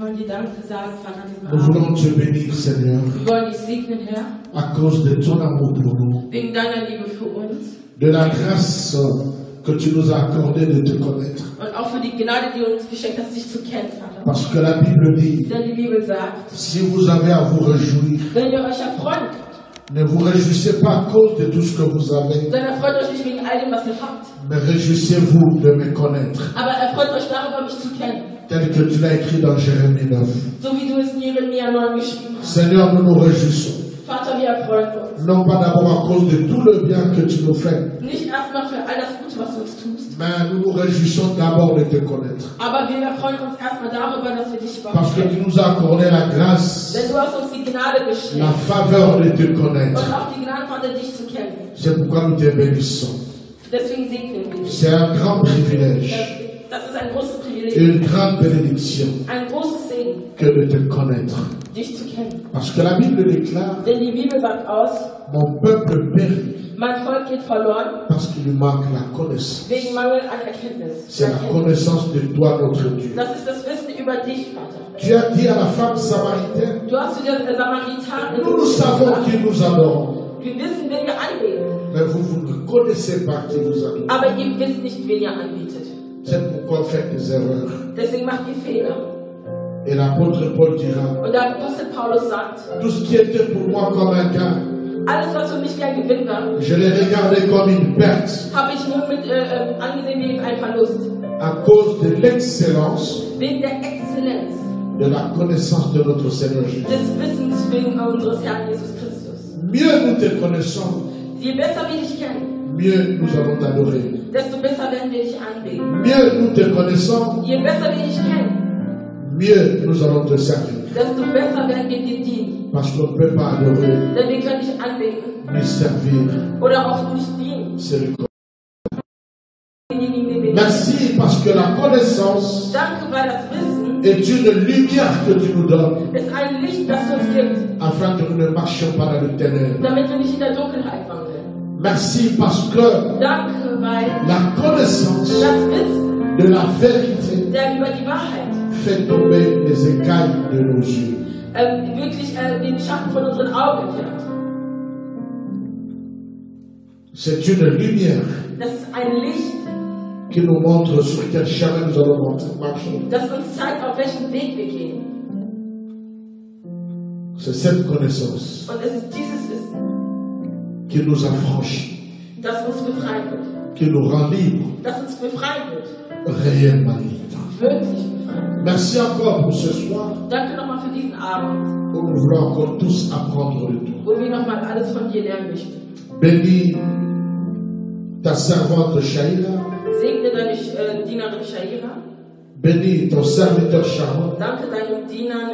wollen dir Danke sagen, Vater, an diesem Nous Abend. voulons te bénir, Seigneur, Wir wollen dich segnen, Herr, à cause de ton amour pour nous, wegen deiner Liebe für uns de la grâce que tu nous as accordée de te connaître. und auch für die Gnade, die du uns geschenkt hast, dich zu kennen, Vater. Parce que la Bible dit, Denn die Bibel sagt, si vous avez à vous réjouir, wenn ihr euch erfreuen könnt, ne vous réjouissez pas à cause de tout ce que vous avez, dann erfreut euch nicht wegen all dem, was ihr habt, mais réjouissez-vous de me connaître, aber erfreut euch darüber, mich zu kennen, tel que tu l'as écrit dans Jérémie 9. so wie du es in Jeremia 9 geschrieben hast. Seigneur, nous nous réjouissons, Vater, wir erfreuen uns. non pas d'abord à cause de tout le bien que tu nous fais, Nicht erstmal für all das Gute, was du uns tust, mais nous nous réjouissons d'abord de te connaître. aber wir erfreuen uns erstmal darüber, dass wir dich Parce que überhaupt tu nous as accordé la grâce, Denn du hast uns die Gnade la geschenkt faveur de te connaître. und auch die Gnade, Vater, dich zu kennen. C'est pourquoi nous te bénissons. Deswegen segnen wir dich. C'est un grand privilège, Das ist ein großes Privileg, une grande bénédiction ein großes Segen, que de te connaître. dich zu kennen. Parce que la Bible déclare, Denn die Bibel sagt aus, mon peuple périt mein Volk geht verloren parce qu'il lui manque la connaissance. wegen Mangel an Erkenntnis. C'est la connaissance de toi, notre Dieu. Das ist das Wissen über dich, Vater. Tu as dit à la femme samaritaine, Du hast zu der Samaritanerin nous savons gesagt, qui nous adorons, wir wissen, wen wir anbeten, mais vous ne connaissez pas qui vous adore. aber ihr wisst nicht, wen ihr anbetet. C'est pourquoi vous faites des erreurs. Deswegen macht ihr Fehler. Et l'apôtre Paul dira, Und der Apostel Paulus sagt, tout ce qui était pour moi comme un gain, alles, was für mich wie ein Gewinn war, je l'ai regardé comme une perte habe ich nur mit angesehen wie ein Verlust. à cause de l'excellence Wegen der Exzellenz de la connaissance de notre Seigneur Jésus. des Wissens wegen unseres Herrn Jesus Christus. Mieux nous te connaissons, Je besser wir dich kennen, mieux nous allons t'adorer. desto besser werden wir dich anbeten. Mieux nous te connaissons, Je besser wir dich kennen, mieux nous allons te servir. desto besser werden wir dir dienen. Parce qu'on ne peut pas adorer Denn wir können dich anbeten ni servir. oder auch nicht dienen. C'est le corps. Denjenigen, den wir dienen. Merci parce que la connaissance Danke, weil das Wissen est une lumière que tu nous donnes ist ein Licht, das du uns gibst, afin que nous ne marchions pas dans le ténèbre. damit wir nicht in der Dunkelheit wandeln. Merci parce que Danke, weil la connaissance das Wissen, de la vérité der über die Wahrheit fait tomber les écailles de nos yeux. wirklich den Schatten von unseren Augen entfernt. C'est une lumière Das ist ein Licht, qui nous montre sur quel chemin nous allons marcher. das uns zeigt, auf welchen Weg wir gehen. C'est cette connaissance Und es ist dieses Wissen, qui nous affranchit, das uns befreien wird. qui nous rend libres, Das uns befreien wird. réellement libres. Wirklich befreien wird. Merci encore pour ce soir Danke nochmal für diesen Abend, où nous voulons encore tous apprendre de toi. wo wir nochmal alles von dir lernen möchten. Bénis ta servante Shaila, Segne deine Dienerin Shaira. bénis ton serviteur charmant Danke deinen Dienern,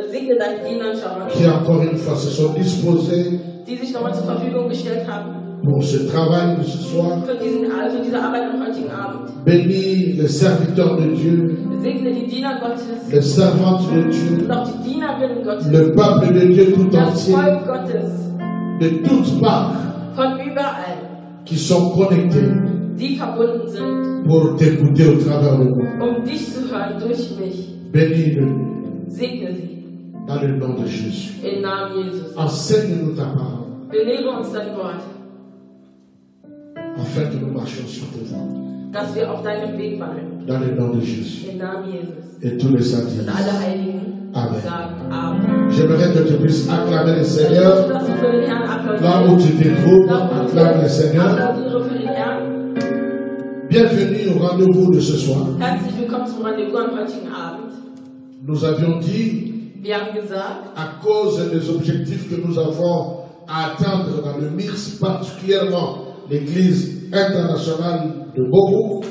segne deinen Dienern Sharon, qui encore une fois se sont disposés die sich nochmal zur Verfügung gestellt haben pour ce travail de ce soir. für diese Arbeit am heutigen Abend. Bénis les serviteurs de Dieu, Segne die Diener Gottes les servantes de Dieu, und auch die Dienerinnen Gottes, le peuple de Dieu tout das entier, Volk Gottes de toutes parts, von überall, qui sont connectés die verbunden sind, pour t'écouter au travers de nous. dich zu hören durch mich. Bénis-le Segne sie dans le nom de Jésus. im Namen Jesus. Enseigne-nous ta parole Belehre uns dein Wort, afin que nous marchions sur tes voies. dass wir auf deinem Weg wandeln. Dans le nom de Jésus. Im Namen Jesus. Et tous les saints disent Und alle Heiligen Amen. sagen Amen. J'aimerais que tu puisses acclamer le Ich Seigneur. möchte, dass du für den Herrn Là où applaudierst. tu te trouves, acclame le Seigneur. Applaudiere für den Herrn. Bienvenue au rendez-vous de ce soir. Herzlich willkommen zum Rendezvous am heutigen Abend. Nous avions dit, Wir haben gesagt, à cause des objectifs que nous avons à atteindre dans le MIRS, particulièrement l'Église internationale de Bobo,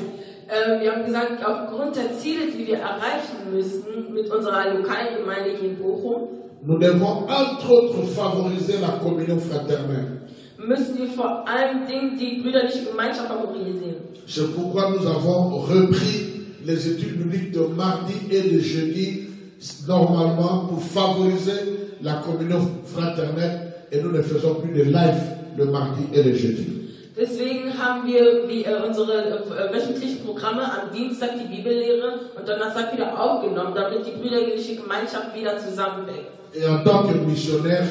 wir haben gesagt, aufgrund der Ziele, die wir erreichen müssen mit unserer lokalen Gemeinde hier in Bochum, nous devons entre autres favoriser la communion fraternelle. müssen wir vor allem Dingen die brüderliche Gemeinschaft favorisieren. C'est pourquoi nous avons repris les études bibliques de mardi et de jeudi, normalement pour favoriser la communion fraternelle, et nous ne faisons plus de live le mardi et le jeudi. Deswegen haben wir unsere wöchentlichen Programme am Dienstag die Bibellehre und Donnerstag wieder aufgenommen, damit die brüderliche Gemeinschaft wieder zusammenwächst. Et en tant que missionnaire,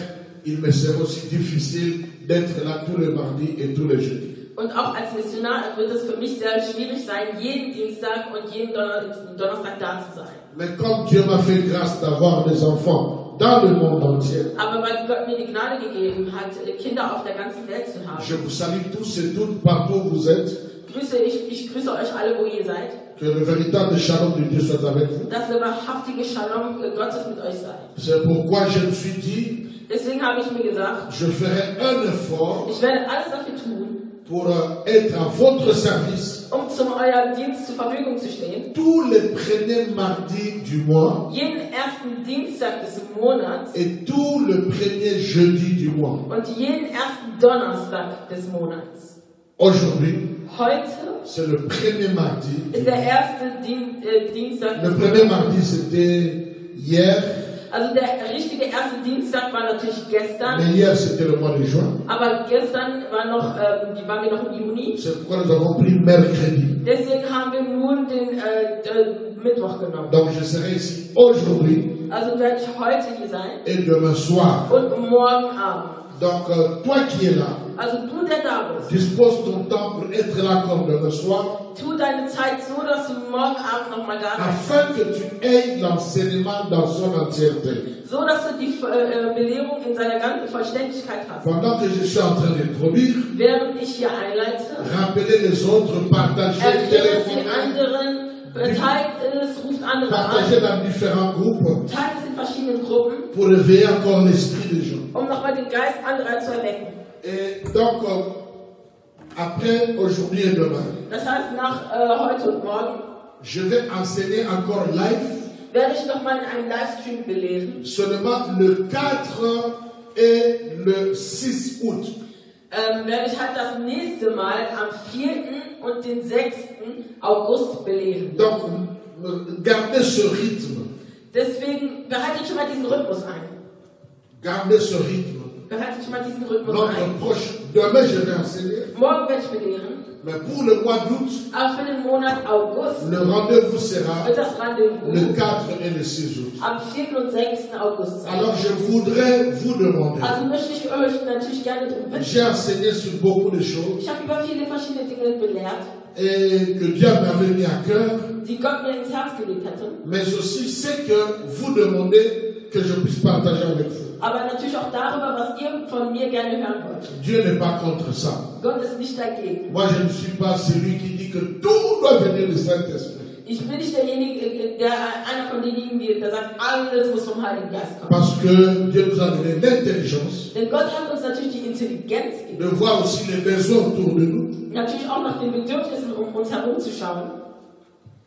il me sera aussi difficile d'être là tous les mardis et tous les jeudis. Und auch als Missionar wird es für mich sehr schwierig sein, jeden Dienstag und jeden Donnerstag da zu sein. Mais comme Dieu m'a fait grâce d'avoir des enfants dans le monde entier, Aber weil Gott mir die Gnade gegeben hat, Kinder auf der ganzen Welt zu haben, je vous salue tous et toutes partout où vous êtes. ich grüße euch alle, wo ihr seid. Que le véritable shalom de Dieu soit avec vous. Dass der wahrhaftige Shalom Gottes mit euch sei. C'est pourquoi je me suis dit, Deswegen habe ich mir gesagt, je ferai un effort ich werde alles dafür tun, pour être à votre service um zum euren Dienst zur Verfügung zu stehen. tous les premiers mardis du mois Jeden ersten Dienstag des Monats et tout le premier jeudi du mois. und jeden ersten Donnerstag des Monats. Aujourd'hui, Heute c'est le premier mardi. ist der erste Dienstag Le des premier Monats. mardi, c'était hier, Also der richtige erste Dienstag war natürlich gestern, mais hier, c'était le mois de juin. aber gestern waren wir noch im Juni. C'est pourquoi nous avons pris mercredi. Deswegen haben wir nur den Mittwoch genommen. Donc, je serai ici aujourd'hui Also werde ich heute hier sein et demain soir. und morgen Abend. Donc, toi qui es là, Also du, der da bist, dispose ton temps pour être là comme demain soir, tu deine Zeit so, dass du morgen Abend nochmal da bist. afin que tu aies l'enseignement dans son entièreté. So, dass du die Belehrung in seiner ganzen Vollständigkeit hast. Pendant que je suis en train d'introduire, Während ich hier einleite, rappeler les autres, partager, erinnert die téléphoner, anderen, teilt es, ruft andere partager an, dans différents groupes teilt es in verschiedenen Gruppen, pour éveiller encore l'esprit des gens. um nochmal den Geist anderer zu erwecken. Et donc, après, aujourd'hui et demain, Das heißt, nach heute und morgen je vais enseigner encore live, werde ich nochmal in einem Livestream belehren. seulement le 4 et le 6 août. Werde ich halt das nächste Mal am 4. und den 6. August belehren. Donc, gardez ce rythme. Deswegen behaltet schon mal diesen Rhythmus ein. Gardez ce rythme. Behaltet schon mal diesen Rhythmus Notre ein. proche, demain je vais enseigner, Morgen werde ich belehren. mais pour le mois d'août, Aber für den Monat August le rendez-vous sera wird das Rendezvous le 4 et le 6 août. am 4. und 6. August sein. Alors je voudrais vous demander, Also möchte ich euch natürlich gerne darum bitten. j'ai enseigné sur beaucoup de choses Ich habe über viele verschiedene Dinge belehrt, et que Dieu m'avait mis à cœur, die Gott mir ins Herz gelegt hatte. mais aussi c'est que vous demandez que je puisse partager avec vous. Aber natürlich auch darüber, was ihr von mir gerne hören wollt. Dieu n'est pas contre ça. Gott ist nicht dagegen. Moi je ne suis pas celui qui dit que tout doit venir du Saint-Esprit. Ich bin nicht derjenige, einer von denjenigen, der sagt, alles muss vom Heiligen Geist kommen. Parce que Dieu nous a donné l'intelligence Denn Gott hat uns natürlich die Intelligenz gegeben, de voir aussi les besoins autour de nous natürlich auch nach den Bedürfnissen um uns herum zu schauen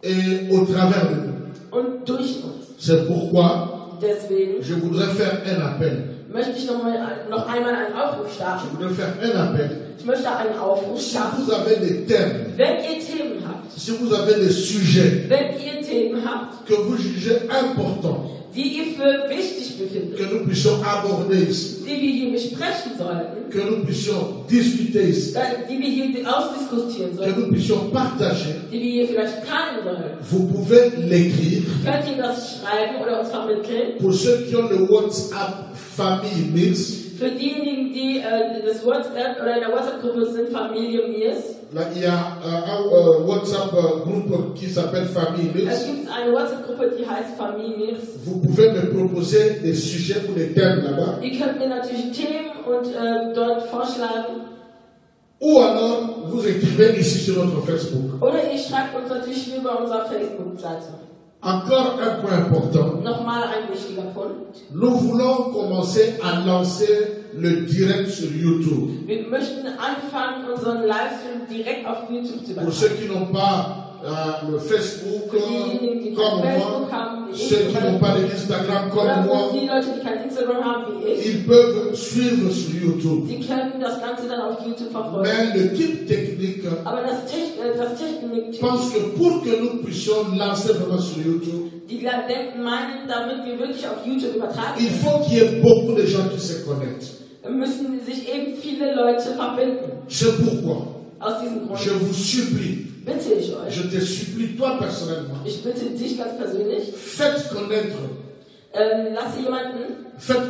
et au travers de nous. und durch uns. C'est pourquoi Deswegen je voudrais faire un appel. möchte ich noch einmal einen Aufruf Je starten. voudrais faire un appel. Ich möchte einen Aufruf Si starten. vous avez des thèmes, Wenn ihr Themen habt, si vous avez des sujets wenn ihr Themen habt, que vous jugez importants, die ihr für wichtig befindet, que nous puissions aborder ici, die wir hier besprechen sollten, que nous puissions discuter ici, die wir hier ausdiskutieren que sollten, nous puissions partager, die wir hier vielleicht teilen sollen, vous pouvez l'écrire. könnt ihr das schreiben oder uns vermitteln. Pour ceux qui ont le WhatsApp Famille Mix, Für diejenigen, die das WhatsApp oder in der WhatsApp-Gruppe sind, Familie Mirs, là, il y a un WhatsApp groupe qui s'appelle Famille es Mix. gibt eine WhatsApp-Gruppe, die heißt Familie Mirs. Vous pouvez me proposer des sujets ou des thèmes là-bas. Ihr könnt mir natürlich Themen und dort vorschlagen. Ou alors, vous écrivez ici sur notre Facebook. Oder ihr schreibt uns natürlich hier bei unserer Facebook-Seite. Encore un point important. Nochmal ein wichtiger Punkt. Nous voulons commencer à lancer le direct sur YouTube. Wir möchten anfangen, unseren Livestream direkt auf YouTube zu Pour ceux übertragen. qui n'ont pas le Facebook Diejenigen, die comme kein moi, Facebook haben, wie ceux qui n'ont ich, pas d'Instagram comme oder moi, die Leute, die kein Instagram haben, wie ich, ils peuvent suivre sur YouTube. die können das Ganze dann auf YouTube verfolgen. Mais l'équipe technique Aber das Technik, pense que pour que nous puissions lancer vraiment sur YouTube, die meinen, damit wir wirklich auf YouTube übertragen, il faut qu'il y ait beaucoup de gens qui se connectent. müssen sich eben viele Leute verbinden. C'est pourquoi Aus diesem Grund je vous supplie, bitte ich euch, je te supplie toi personnellement, ich bitte dich ganz persönlich, faites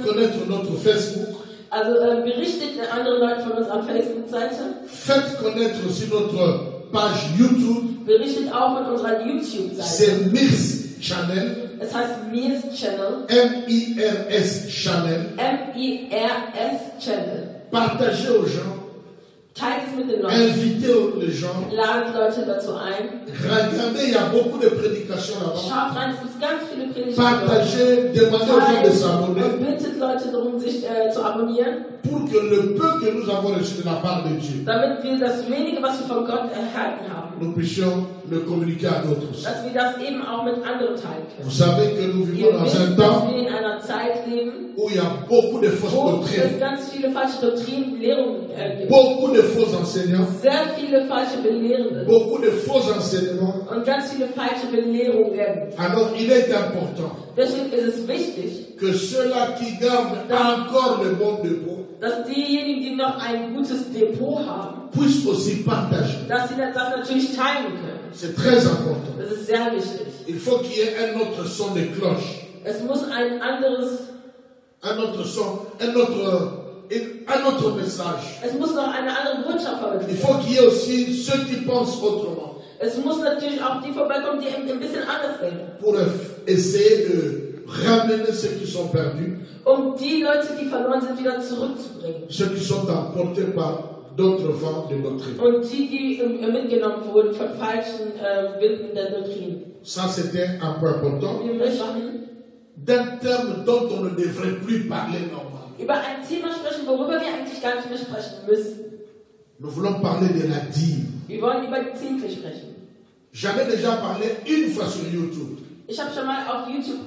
connaître notre Facebook, also berichtet den anderen Leuten von unserer Facebook-Seite, faites connaître aussi notre page YouTube, berichtet auch von unserer YouTube-Seite. c'est Mirs Channel, Es heißt Mirs Channel, M-I-R-S Channel. M-I-R-S Channel. Partagez aux gens, Teilt es mit den Leuten, invitez les gens, ladet Leute dazu ein. regardez, il y a beaucoup de prédications là-bas. Schaut rein, es gibt ganz viele Predigten. Partagez, demandez aux gens de Und s'abonner bittet Leute darum, sich zu abonnieren, pour que le peu que nous avons reçu de la part de Dieu, damit wir das wenige, was wir von Gott erhalten haben, nous puissions le communiquer à d'autres aussi. dass wir das eben auch mit anderen teilen Vous können. savez que nous Ihr vivons dans wisst, un dass temps wir in einer Zeit leben, où il y a beaucoup de fausses wo es doctrines, ganz viele falsche Doktrinen, Lehrungen gibt. beaucoup de faux enseignants, Sehr viele falsche Belehrende beaucoup de faux enseignements. und ganz viele falsche Belehrungen. Alors il est important Deswegen ist es wichtig, que ceux-là qui gardent encore le bon dépôt dass diejenigen, die noch ein gutes Depot haben, puissent aussi partager. dass sie das natürlich teilen können. C'est très important. Das ist sehr wichtig. Il faut qu'il y ait un autre son de cloche, Es muss ein anderes, un autre son, un autre message. es muss noch eine andere Botschaft Il vermitteln. faut qu'il y ait aussi ceux qui pensent autrement Es muss natürlich auch die vorbeikommen, die ein bisschen anders denken. pour essayer de ramener ceux qui sont perdus, Die Leute, die verloren sind, wieder zurückzubringen. ceux qui sont emportés par d'autres vents de doctrine. Und die mitgenommen wurden von falschen Winden der Doktrin. Ça, c'était un point important. Wir möchten D'un terme dont on ne devrait plus parler normalement. über ein Thema sprechen, worüber wir eigentlich gar nicht mehr sprechen müssen. Nous voulons parler de la dîme. Wir wollen über die Zehntel sprechen. J'en ai déjà parlé une fois sur YouTube. Ich habe schon mal auf YouTube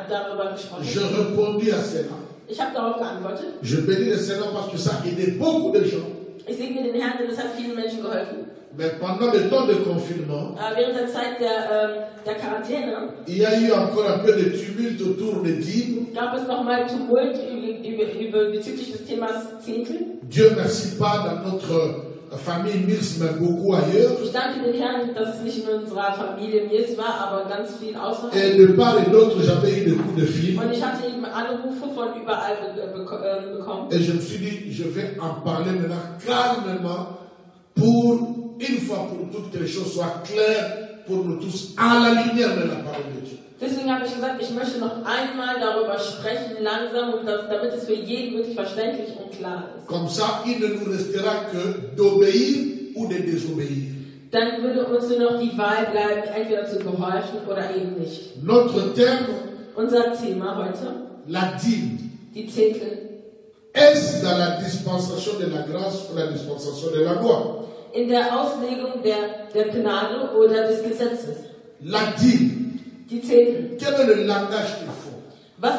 darüber gesprochen. Je répondis à cela. Ich habe darauf geantwortet. Je bénis le Seigneur parce que ça a aidé beaucoup de gens. Ich segne den Herrn, denn es hat vielen Menschen geholfen. Mais pendant le temps de confinement, Während der Zeit der Quarantäne il y a eu encore un peu de tumulte autour des dîmes. gab es nochmal Tumult bezüglich des Themas Zehntel. Dieu merci pas dans notre famille Mirs, mais beaucoup ailleurs. Ich danke den Herrn, dass es nicht in unserer Familie Mirs war, aber ganz viel außerhalb. Et de part et d'autre, j'avais eu des coups de fil. Und ich hatte eben Anrufe von überall bekommen. Et je me suis dit, je vais en parler maintenant calmement pour, une fois pour toutes, que les choses soient claires pour nous tous, à la lumière de la parole de Dieu. Deswegen habe ich gesagt, ich möchte noch einmal darüber sprechen, langsam, und damit es für jeden wirklich verständlich und klar ist. Comme ça, il ne nous restera que d'obéir ou de désobéir. Dann würde uns nur noch die Wahl bleiben, entweder zu gehorchen oder eben nicht. Notre terme, Unser Thema heute, la dîme. die Zehntel. Est-ce dans la dispensation de la grâce ou la dispensation de la loi? In der Auslegung der Gnade oder des Gesetzes. La dîme. Die Zehntel. Quel est le langage qu'il faut? Was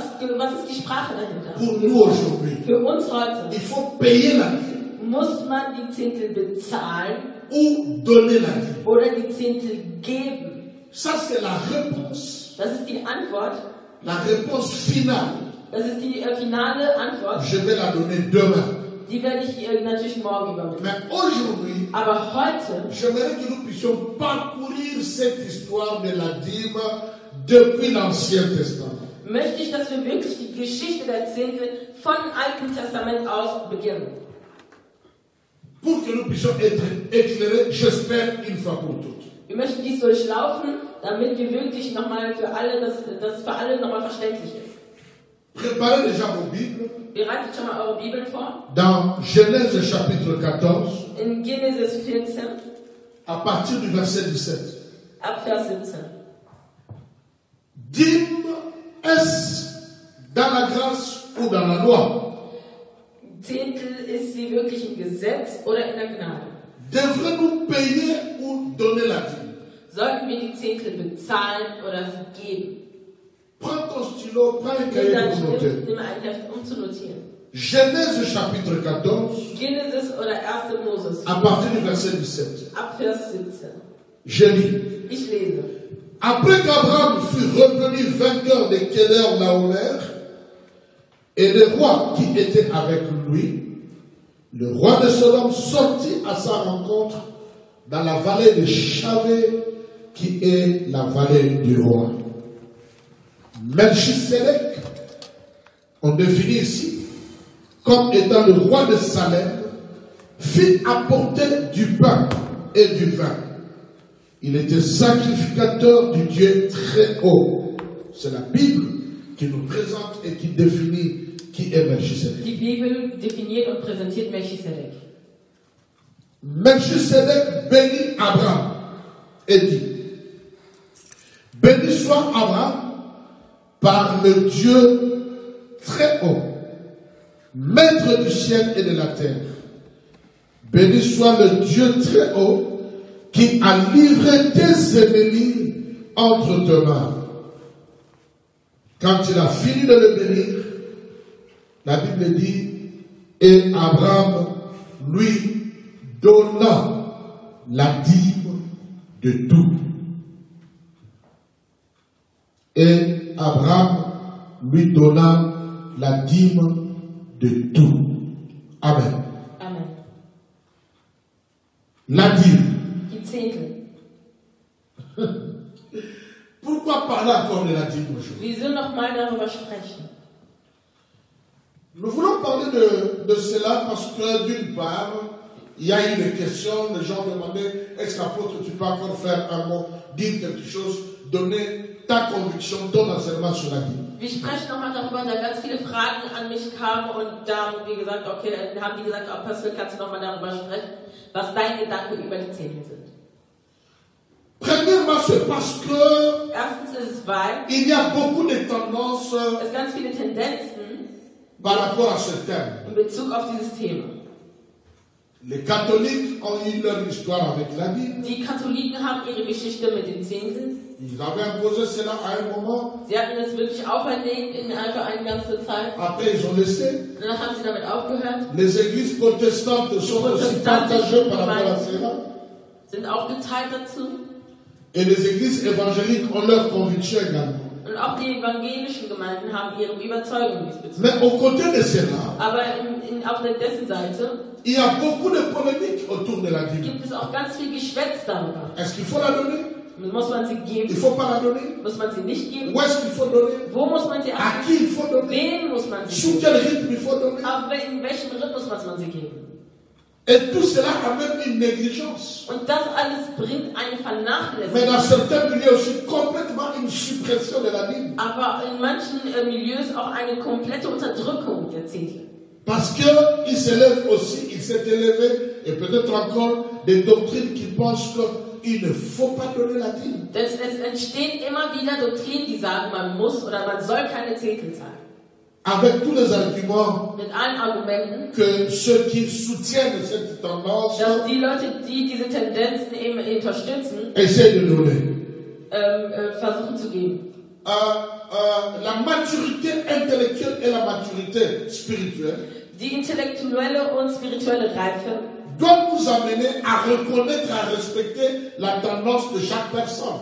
ist die Sprache dahinter? Pour nous aujourd'hui, Für uns heute il faut payer la dîme muss man die Zehntel bezahlen ou donner la dîme. oder die Zehntel geben. Ça, c'est la réponse. Das ist die Antwort. La réponse finale. Das ist die finale Antwort. Je vais la donner demain. Die werde ich natürlich morgen übermitteln. Mais aujourd'hui, Aber heute j'aimerais que nous puissions parcourir cette histoire de la dîme depuis l'Ancien Testament. möchte ich, dass wir wirklich die Geschichte der Zehntel von dem Alten Testament aus beginnen. Pour que nous puissions être éclairés, j'espère, une fois pour toutes. Wir möchten dies durchlaufen, damit wir wirklich nochmal für alle, dass es für alle nochmal verständlich ist. Préparez déjà vos Bibles Bereitet schon mal eure Bibeln vor. dans Genèse chapitre 14, In Genesis 14, à partir du verset 17. ab Vers 17. Dîme, est-ce dans la grâce ou dans la loi? Zehntel, ist sie wirklich im Gesetz oder in der Gnade? Devons-nous payer ou donner la dîme? Sollten wir die Zehntel bezahlen oder sie geben? Prends ton stylo, prends un Nimm cahier dein pour noter. Stift, nimm ein Heft, um zu notieren. Genèse chapitre 14, Genesis oder 1. Moses, à partir du verset 17. ab Vers 17. Je lis. Ich lese. Après qu'Abraham fut revenu vainqueur de Kedar Laomer, Et le roi qui était avec lui, le roi de Sodome, sortit à sa rencontre dans la vallée de Chavé, qui est la vallée du roi. Melchisedec, on définit ici, comme étant le roi de Salem, fit apporter du pain et du vin. Il était sacrificateur du Dieu très haut. C'est la Bible qui nous présente et qui définit qui est Melchisedec. Die Bibel definiert und präsentiert Melchisedek. Melchisedec bénit Abraham et dit, béni soit Abraham par le Dieu très haut, maître du ciel et de la terre. Béni soit le Dieu très haut qui a livré tes ennemis entre tes mains. Quand il a fini de le bénir, la Bible dit, et Abraham lui donna la dîme de tout. Et Abraham lui donna la dîme de tout. Amen. Amen. La dîme. Die Zehntel. Pourquoi parler encore de la dîme aujourd'hui? Wieso nochmal darüber sprechen? Nous voulons parler de cela parce que d'une part, il y a eu des questions, les gens demandaient, est-ce qu'apôtre tu peux encore faire un mot, dire quelque chose, donner ta conviction, ton enseignement sur la dîme. Wir sprechen nochmal darüber, da ganz viele Fragen an mich kamen und da haben wir gesagt, okay, haben die gesagt, Apostel, kannst du nochmal darüber sprechen, was dein Gedanke über die Zehntel sind. Premièrement, c'est parce que Erstens ist es, weil il y a beaucoup de tendances es ganz viele Tendenzen par rapport à ce thème. in Bezug auf dieses Thema. Les catholiques ont eu leur histoire avec la dîme. Die Katholiken haben ihre Geschichte mit den Zehnteln. Ils avaient imposé cela à un moment. Sie hatten es wirklich auferlegt für eine ganze Zeit. Après, ils ont laissé. Danach haben sie damit aufgehört. Les églises protestantes sont aussi partagées par rapport à cela. Sind auch geteilt dazu. Et les églises évangéliques ont leur conviction également. Und auch die evangelischen Gemeinden haben ihre Überzeugung diesbezüglich. Mais aux côtés de cela, Aber auf dessen Seite il y a beaucoup de polémiques autour de la dîme. gibt es auch ganz viel Geschwätz darüber. Est-ce qu'il faut la donner? Muss man sie Il ne geben? faut pas la donner? Muss man sie nicht geben? Où est-ce qu'il faut donner? Wo muss man sie À qui il abgeben? faut donner? Wem muss man sie Sous geben? quel rythme il faut donner? In welchem Rhythmus muss man sie geben? Et tout cela amène une négligence. Und das alles bringt eine Mais Vernachlässigung. dans certains milieux aussi complètement une suppression de la dîme. Aber in manchen Milieus auch eine komplette Unterdrückung der Zehntel. Parce qu'il s'élève aussi, il s'est élevé, et peut-être encore des doctrines qui pensent qu'il ne faut pas donner la dîme. Denn es entstehen immer wieder Doktrinen, die sagen, man muss oder man soll keine Zehntel zahlen. Avec tous les arguments Mit allen Argumenten, que ceux qui soutiennent cette tendance dass die Leute, die diese Tendenzen eben unterstützen, essaient de donner. versuchen zu geben. La maturité intellectuelle et la maturité spirituelle Die intellektuelle und spirituelle Reife doivent nous amener à reconnaître, à respecter la tendance de chaque personne.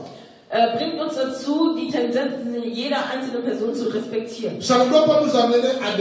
bringt uns dazu, die Tendenzen jeder einzelnen Person zu respektieren. Ça ne doit pas nous amener à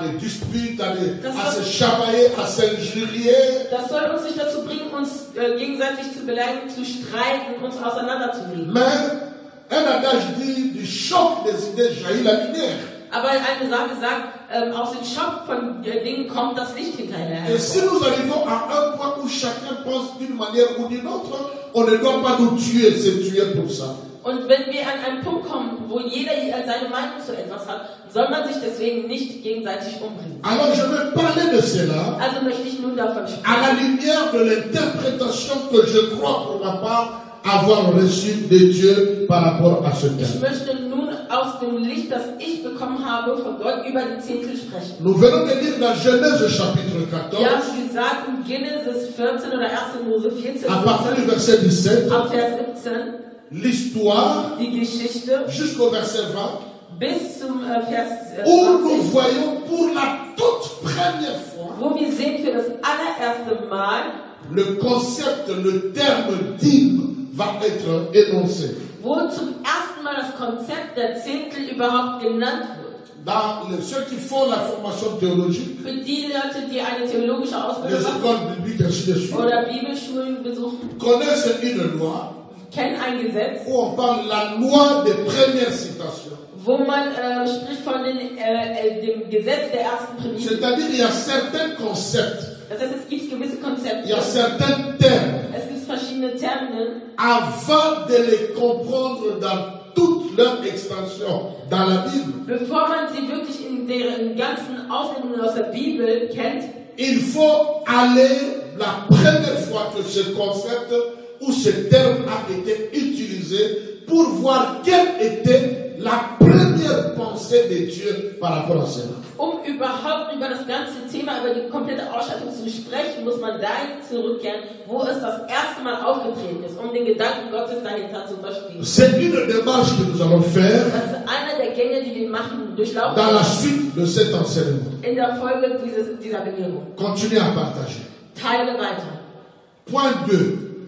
des disputes, à se chamailler, à s'injurier. Das soll uns nicht dazu bringen, uns gegenseitig zu beleidigen, zu streiten, uns auseinanderzulegen. Mais un adage dit, du choc des idées jaillit la lumière. Aber eine Sage sagt, aus dem Schock von Dingen kommt das Licht hinterher. Et si nous arrivons à un point où chacun pense d'une manière ou d'une autre, on ne doit pas nous tuer, se tuer pour ça. Und wenn wir an einen Punkt kommen, wo jeder seine Meinung zu etwas hat, soll man sich deswegen nicht gegenseitig umbringen. Alors je vais parler de cela Also möchte ich nun davon à sprechen. la lumière de l'interprétation que je crois pour ma part avoir reçue de Dieu par rapport à ce Ich thème. möchte nun aus dem Licht, das ich bekommen habe, von Gott über die Zehntel sprechen. Nous venons de lire dans Genèse chapitre 14, Ja, wie gesagt, in Genesis 14 oder 1. Mose 14, à partir du verset 17, ab Vers 17, l'histoire die Geschichte jusqu'au verset 20, bis zum Vers où nous 20, voyons pour la toute première fois wo wir sehen für das allererste Mal, le concept, le terme dîme va être énoncé. wo zum ersten Mal das Konzept der Zehntel überhaupt genannt wird. ceux qui font la formation théologique, Für die Leute, die eine theologische Ausbildung les machen écoles bibliques, ainsi de suite, oder Bibelschulen besuchen, connaissent une loi kennen ein Gesetz, où on parle la loi des premières citations. wo man spricht von dem Gesetz der ersten Prämisse. C'est-à-dire il y a certains concepts, Das heißt, es gibt gewisse Konzepte, il y a certains termes, es gibt verschiedene Termine, avant de les comprendre dans toute leur extension dans la Bible, bevor man sie wirklich in deren ganzen Auslegungen aus der Bibel kennt, il faut aller la première fois que ce concept ou ce terme a été utilisé pour voir quelle était la première pensée de Dieu par rapport à cela. um überhaupt über das ganze Thema, über die komplette Ausstattung zu sprechen, muss man dahin zurückkehren, wo es das erste Mal aufgetreten ist, um den Gedanken Gottes dahinter zu verstehen. C'est une démarche que nous allons faire Das ist einer der Gänge, die wir machen, durchlaufen dans la suite de cet enseignement. in der Folge dieser Belehrung. Continuez à partager. Teile weiter. Point 2.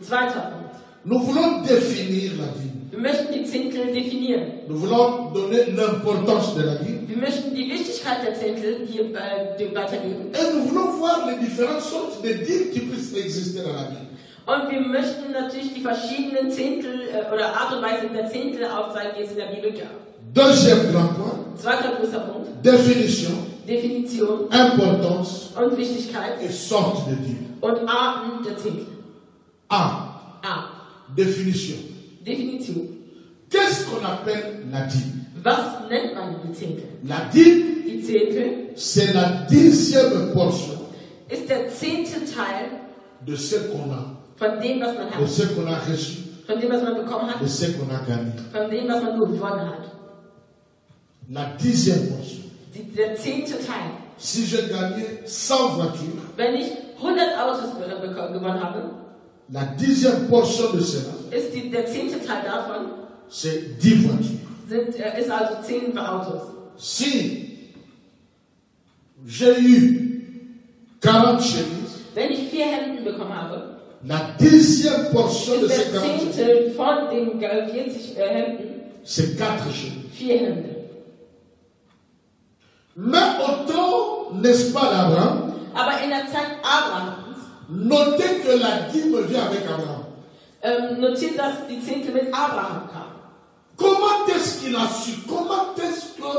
Zweiter Punkt. Nous voulons définir la Bible. Wir möchten die Zehntel definieren. Nous voulons donner l'importance de la Bible. Wir möchten die Wichtigkeit der Zehntel hier weitergeben. Et nous voulons voir les différentes sortes de dîmes qui puissent exister dans la Bible. Und wir möchten natürlich die verschiedenen Zehntel oder Art und Weise der Zehntel aufzeigen, die es in der Bibel gab. Deuxième grand point, Zweiter großer Punkt. définition, Definition importance und Wichtigkeit et sortes de dîmes. und Arten der Zehntel. A. A. Définition. Definition. Qu'est-ce qu'on appelle la dîme? Was nennt man die Zehntel? La dîme, Die Zehntel c'est la 10e portion ist der 10. Teil de ce qu'on a, von dem, was man de hat, ce qu'on a reçu, von dem, was man bekommen hat, de ce qu'on a gagné. von dem, was man gewonnen hat. La 10e portion. Der 10. Teil. Si je gagnais 100 voitures, Wenn ich 100 Autos gewonnen habe, la 10e portion de cela, ist der 10. Teil davon, c'est 10 voitures. ist also 10 Autos. Si j'ai eu 40 chemises, Wenn ich 4 Hemden bekommen habe, la 10e portion de ist ces der 40 chemises, 10. von den 40 Hemden c'est 4 chemises. 4 Hemden. Mais au temps, n'est-ce pas, d'Abraham, Aber in der Zeit Abrahams, notez que la dîme vient avec Abraham. notiert, dass die Zehntel mit Abraham kam. Comment est-ce qu'il a su? Comment est-ce que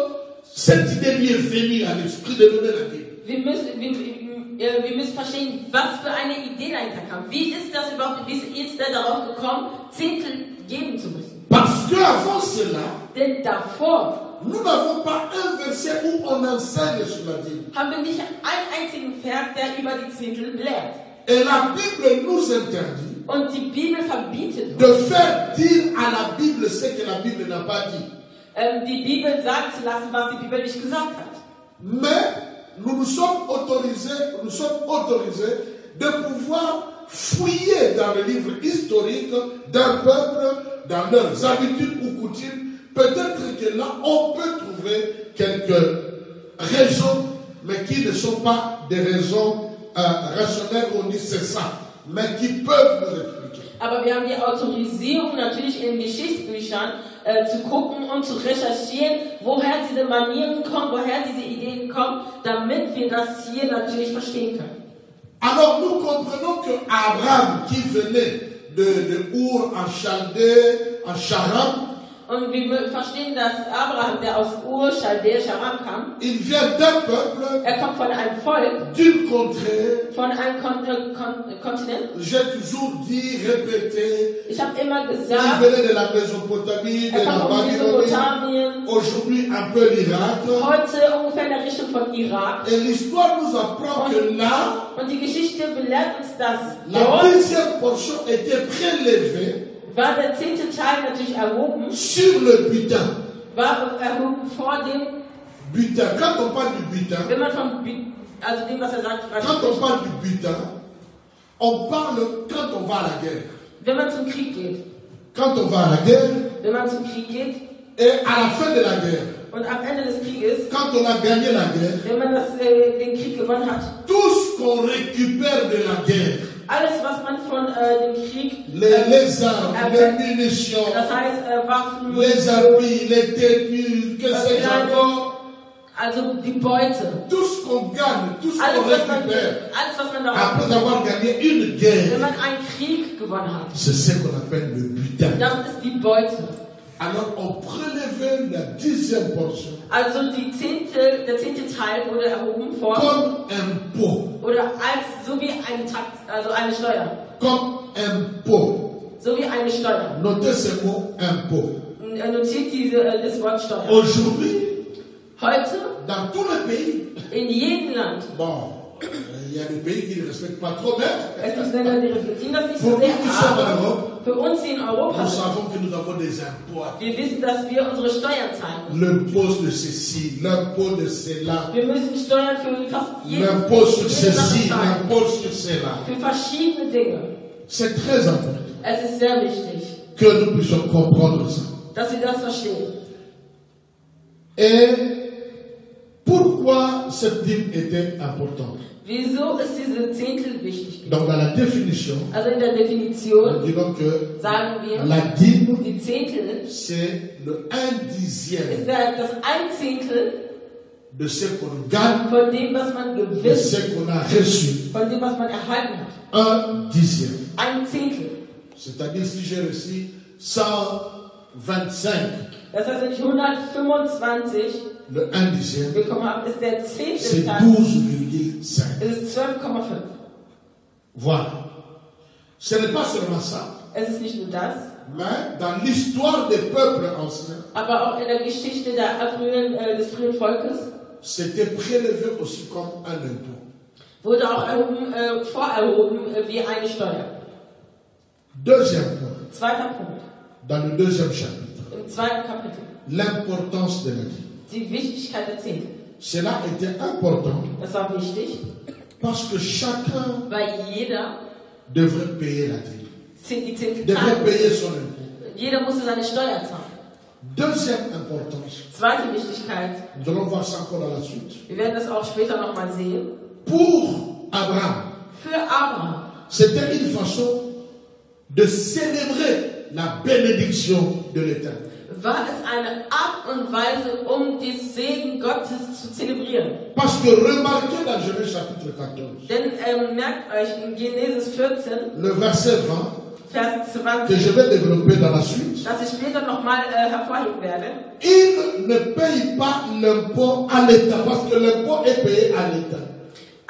cette idée lui est venue à l'esprit de donner la dîme? Wir müssen verstehen, was für eine Idee dahinter kam. Wie ist das überhaupt, wie ist er darauf gekommen, Zehntel geben zu müssen? Parce qu'avant cela, Denn davor nous n'avons pas un verset où on enseigne sur la dîme. haben wir nicht einen einzigen Vers, der über die Zehntel lehrt. Et la Bible nous interdit Und die Bibel verbietet de uns, faire dire à la Bible ce que la Bible n'a pas dit. die Bibel sagen zu lassen, was die Bibel nicht gesagt hat. Mais nous sommes autorisés de pouvoir fouiller dans le livre historique d'un peuple, dans leurs habitudes ou coutumes. Peut-être que là, on peut trouver quelques raisons, mais qui ne sont pas des raisons rationnelles, on dit c'est ça, mais qui peuvent nous expliquer. Aber wir haben die Autorisierung natürlich in Geschichtsbüchern zu gucken und zu recherchieren, woher diese Manieren kommen, woher diese Ideen kommen, damit wir das hier natürlich verstehen können. Alors nous comprenons que Abraham, qui venait de Ur en Chaldée, en Charan, Und wir verstehen, dass Abraham, der aus Ur, Chaldea, Charan kam, il vient d'un peuple, er kommt von einem Volk, d'une contrée. von einem Kontinent. J'ai toujours dit, répété, Ich habe immer il gesagt, venait de la Mésopotamie, de er la kommt aus Babylonie, Mesopotamien, aujourd'hui un peu l'Irak. heute ungefähr in der Richtung von Irak. Et l'histoire nous apprend que là, Und die Geschichte belehrt uns, dass la dort deuxième portion était prélevée war der 10. Teil natürlich erhoben, sur le butin. war erhoben vor dem, Butin. Quand on parle du butin, wenn man von, also dem, was er sagt, quand on parle du butin, on parle quand on va à la guerre. wenn man zum Krieg geht, Quand on va à la guerre, wenn man zum Krieg geht et à la fin de la guerre, und am Ende des Krieges, quand on a gagné la guerre, wenn man den Krieg gewonnen hat, tout ce qu'on récupère de la guerre, alles, was man von dem Krieg, les armes, les munitions, das heißt Waffen, les habits, les tenues, que sais-je encore, Also die Beute. Tout ce qu'on gagne, tout ce Alles, qu'on was man, récupère, alles, was man daraus après avoir gagné une wenn guerre, man einen Krieg gewonnen hat, c'est ce qu'on appelle le butin. das ist die Beute. Alors on prélevait la 10e portion Also der 10. Teil wurde erhoben vor, comme impôt, oder als, so wie eine Tax, also eine Steuer. comme impôt. So wie eine Steuer. Notez ce mot impôt. Notiert das Wort Steuer. Aujourd'hui, Heute, dans tous les pays, in jedem Land, bon, il y a des pays qui ne respectent pas trop, mais es gibt Länder, die respektieren das nicht so pour nous sehr, qui sommes en aber Europe, für uns, die in Europa nous sind, savons que nous avons des impôts. wir wissen, dass wir unsere Steuern zahlen. L'impôt de ceci, l'impôt de cela, Wir müssen Steuern für fast l'impôt sur jede Sache ceci, zahlen. l'impôt sur cela. Für verschiedene Dinge. C'est très important Es ist sehr wichtig, que nous puissions comprendre ça. dass wir das verstehen. Et pourquoi cette dîme était importante? Wieso ist diese Zehntel wichtig? Donc dans la définition, Also in der nous Definition dirons que sagen wir, la dîme, die Zehntel c'est le 1/10 ist das ein Zehntel de ce qu'on gagne, von dem, was man de gewinnt, ce qu'on a reçu. von dem, was man erhalten hat. 1/10. Ein Zehntel. C'est-à-dire si j'ai reçu 125, Das heißt, wenn ich 125 le 1/10, bekommen habe, ist der c'est zehnte Teil, 12,5. es ist 12,5. Voilà. Ce n'est pas seulement ça, Es ist nicht nur das, mais dans l'histoire des peuples anciens, aber auch in der Geschichte des frühen Volkes c'était prélevé aussi comme un impôt. wurde auch vorerhoben wie eine Steuer. Deuxième point, Zweiter Punkt, dans le deuxième chapitre, im zweiten Kapitel, l'importance de la vie. die Wichtigkeit der Zehntel. Cela était important Das war wichtig, parce que chacun weil jeder devrait payer la dîme, die Zehntel devrait zahlen payer musste. son impôt. Jeder musste seine Steuer zahlen. Deuxième importance, Zweite Wichtigkeit, nous allons voir ça encore dans la suite. wir werden das auch später nochmal sehen, Pour Abraham, für Abraham c'était une façon de célébrer la bénédiction de l'Éternel. war es eine Art und Weise, den Segen Gottes zu zelebrieren. Parce que remarquez dans Genèse chapitre 14, Denn merkt euch in Genesis 14, le verset 20, Vers que 20, je vais développer dans la suite, das ich später nochmal hervorheben werde. il ne paye pas l'impôt à l'État, parce que l'impôt est payé à l'État.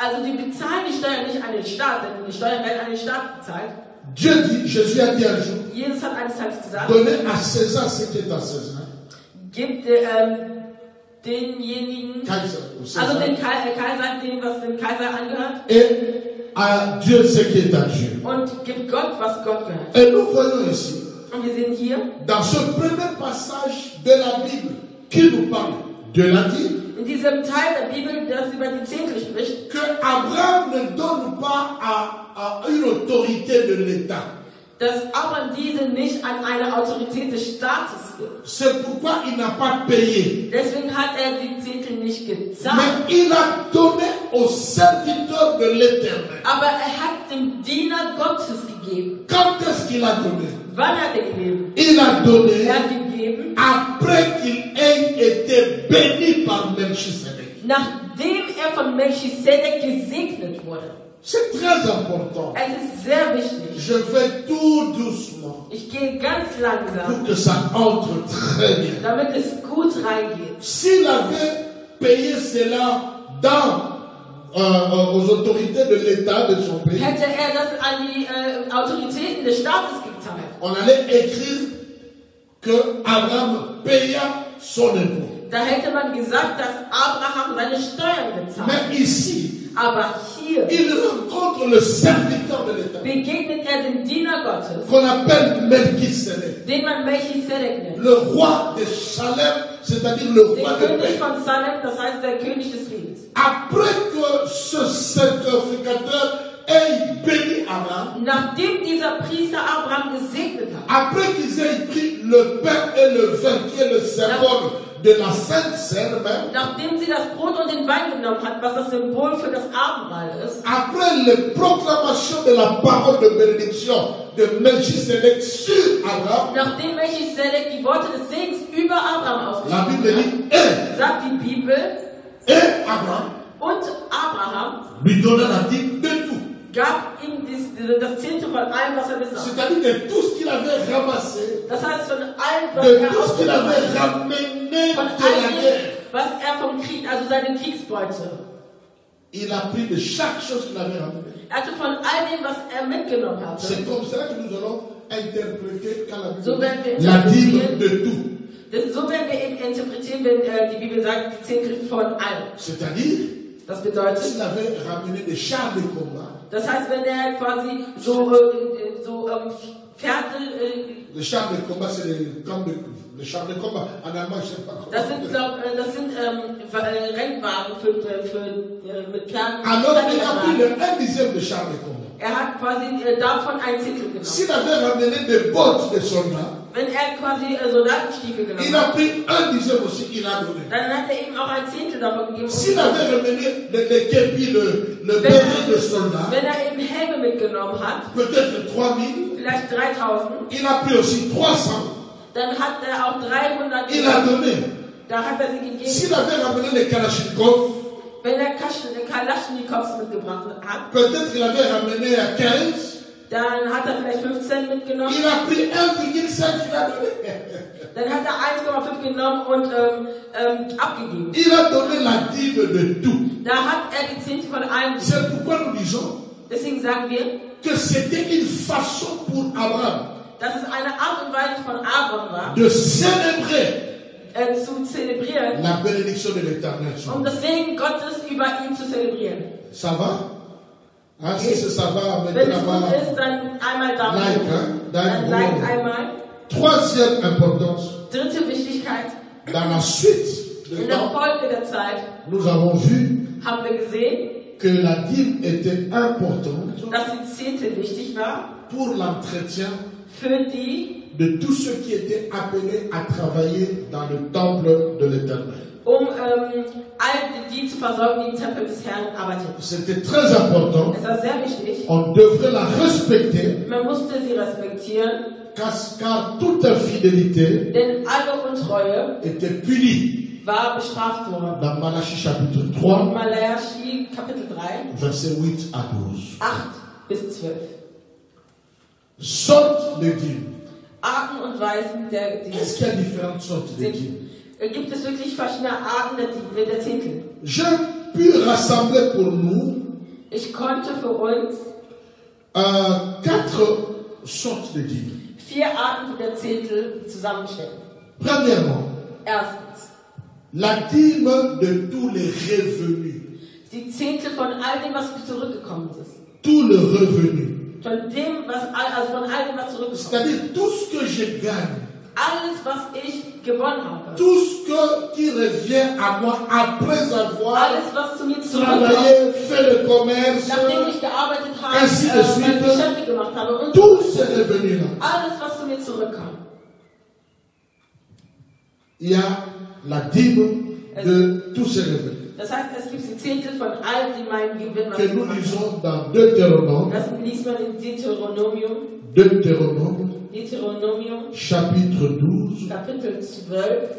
Also die bezahlen die Steuern nicht an den Staat, denn die Steuern werden an den Staat bezahlt. Dieu dit, Jésus a dit un jour, Jesus hat eines Tages gesagt, donnez à César ce qui est à César. gibt denjenigen, Kaiser, ou also César, den Kaiser, dem was dem Kaiser angehört, et à Dieu ce qui est à Dieu. und gibt Gott, was Gott gehört. Et nous voyons ici, Und wir sehen hier, dans ce premier passage de la Bible, qui nous parle de la dîme, in diesem Teil der Bibel, das über die Zehntel spricht, que Abraham ne donne pas à une autorité de l'État. dass Abraham diese nicht an eine Autorität des Staates gibt. C'est pourquoi il n'a pas payé. Deswegen hat die Zehntel nicht gezahlt. Mais il a donné au serviteur de l'Éternel. Aber hat dem Diener Gottes gegeben. Quand est-ce qu'il a donné? Wann hat gegeben? Il a donné Er hat gegeben, après qu'il ait été béni par Melchisedec. nachdem von Melchisedek gesegnet wurde. C'est très important. Es ist sehr wichtig. Je vais tout doucement Ich gehe ganz langsam, pour que ça entre très bien. damit es gut reingeht. S'il avait payé cela aux autorités de l'État de son pays, Hätte das an die Autoritäten des Staates gezahlt, on allait écrire que Abraham paya son impôt. da hätte man gesagt, dass Abraham seine Steuern bezahlt. Mais ici, Aber hier il rencontre le serviteur de l'État, begegnet dem Diener Gottes, qu'on appelle Melchisedec, den man Melchisedek nennt. le roi de Salem, c'est-à-dire le Den roi de König paix. von Salem, das heißt der König des Friedens. Après que ce sacrificateur ait béni Abraham, Nachdem dieser Priester Abraham gesegnet hat, après qu'ils aient pris le pain et le vin, qui est le symbole de la Sainte Seine même, nachdem sie das Brot und den Wein genommen hat, was das Symbol für das Abendmahl ist, après les proclamations de la parole de bénédiction de Melchisedec sur Abraham, nachdem Melchisedek die Worte des Segens über Abraham la ausgesprochen Bible hat, dit, et sagt die Bibel, Et Abraham Und Abraham lui donna la dîme de tout. gab ihm das Zehnte von allem, was er besaß. C'est-à-dire de tout ce qu'il avait ramassé, Das heißt, von allem, was de er tout ce qu'il ausgenommen avait hat, ramené von de la allem, guerre. was er vom Krieg, also seine Kriegsbeute. Il a pris de chaque chose qu'il avait ramené. Er hatte von all dem, was er mitgenommen hatte. C'est comme ça que nous allons interpréter quand la So Bible werden wir dit la dîme interpretieren. de tout. So werden wir eben interpretieren, wenn die Bibel sagt, die Zehnte von allem. C'est-à-dire, Das bedeutet, s'il avait ramené des chars de combat, das heißt, wenn er quasi Pferde, les chars de combat, c'est les chars de combat. En allemand, je ne sais pas comment. das sind Rennwagen mit Pferden. Alors, il a pris le 1/10 de chars de combat. Er hat quasi davon ein Zehntel genommen. S'il avait ramené des bottes de soldats, Wenn er quasi Soldatenstiefel il genommen a hat, pris 1/10 aussi, il a donné. dann hat er eben auch ein Zehntel davon gegeben. S'il avait ramené les képis, le béret de soldats, Wenn er eben Helme mitgenommen hat, peut-être 3000, vielleicht 3000, il a pris aussi 300, dann hat er auch 300 il a donné. Da hat er sie gegeben. S'il avait ramené les Kalachnikov, Wenn er Kalaschnikows mitgebracht hat, peut-être il avait ramené à 15, dann hat er vielleicht 15 mitgenommen. il a pris 1,5, il a donné. Dann hat er 1,5 genommen und abgegeben. Il a donné la dîme de tout. Da hat er die Zehnte von allem gegeben. C'est pourquoi nous disons Deswegen sagen wir, que c'était une façon pour Abraham dass es eine Art und Weise von Abraham war, de célébrer zu zelebrieren, la bénédiction de l'Éternel. um das Segen Gottes über ihn zu zelebrieren. Ça va? Hein, si ça va, Wenn mettez es là-bas. gut ist, dann einmal da. Like, hein? Dann like einmal. Troisième importance, Dritte Wichtigkeit. dans la suite de In der temps, Folge der Zeit nous avons vu haben wir gesehen, que la dîme était importante dass die Zehnte wichtig war pour l'entretien für die, de tous ceux qui étaient appelés à travailler dans le temple de l'Éternel. all die zu versorgen, die im Tempel des Herrn arbeiteten. C'était très important. Es war sehr wichtig. On devrait la respecter Man musste sie respektieren, car toute infidélité denn alle Untreue était punie. war bestraft worden. Dans Malachie chapitre 3, Malachi Kapitel 3, versets 8 à 12. 8 bis 12. Sortes de dîmes. Arten und Weisen der Est-ce qu'il y a différentes sortes de dîmes? Gibt es wirklich verschiedene Arten der Zehntel? J'ai pu rassembler pour nous Ich konnte für uns 4 sortes de dîmes. 4 Arten der Zehntel zusammenstellen. Premièrement, Erstens, la dîme de tous les revenus. die Zehntel von all dem, was zurückgekommen ist. Tout le revenu. Von dem, von all dem, was zurückgekommen ist. C'est-à-dire tout ce que je gagne. Alles, was ich gewonnen habe. Tout ce qui revient à moi après avoir Alles, was zu mir zurückkommt. travaillé, fait le commerce, Nachdem ich gearbeitet habe, ainsi de suite. meine Geschäfte gemacht habe und tous ces revenus-là. alles, was zu mir zurückkommt. Il y a la dîme de tous ces revenus. Das heißt, es gibt die Zehntel von all die meinen Gewinn, was Que ich nous gemacht habe. lisons dans Deutéronome, Das liest man in Deuteronomium, chapitre 12, Kapitel 12,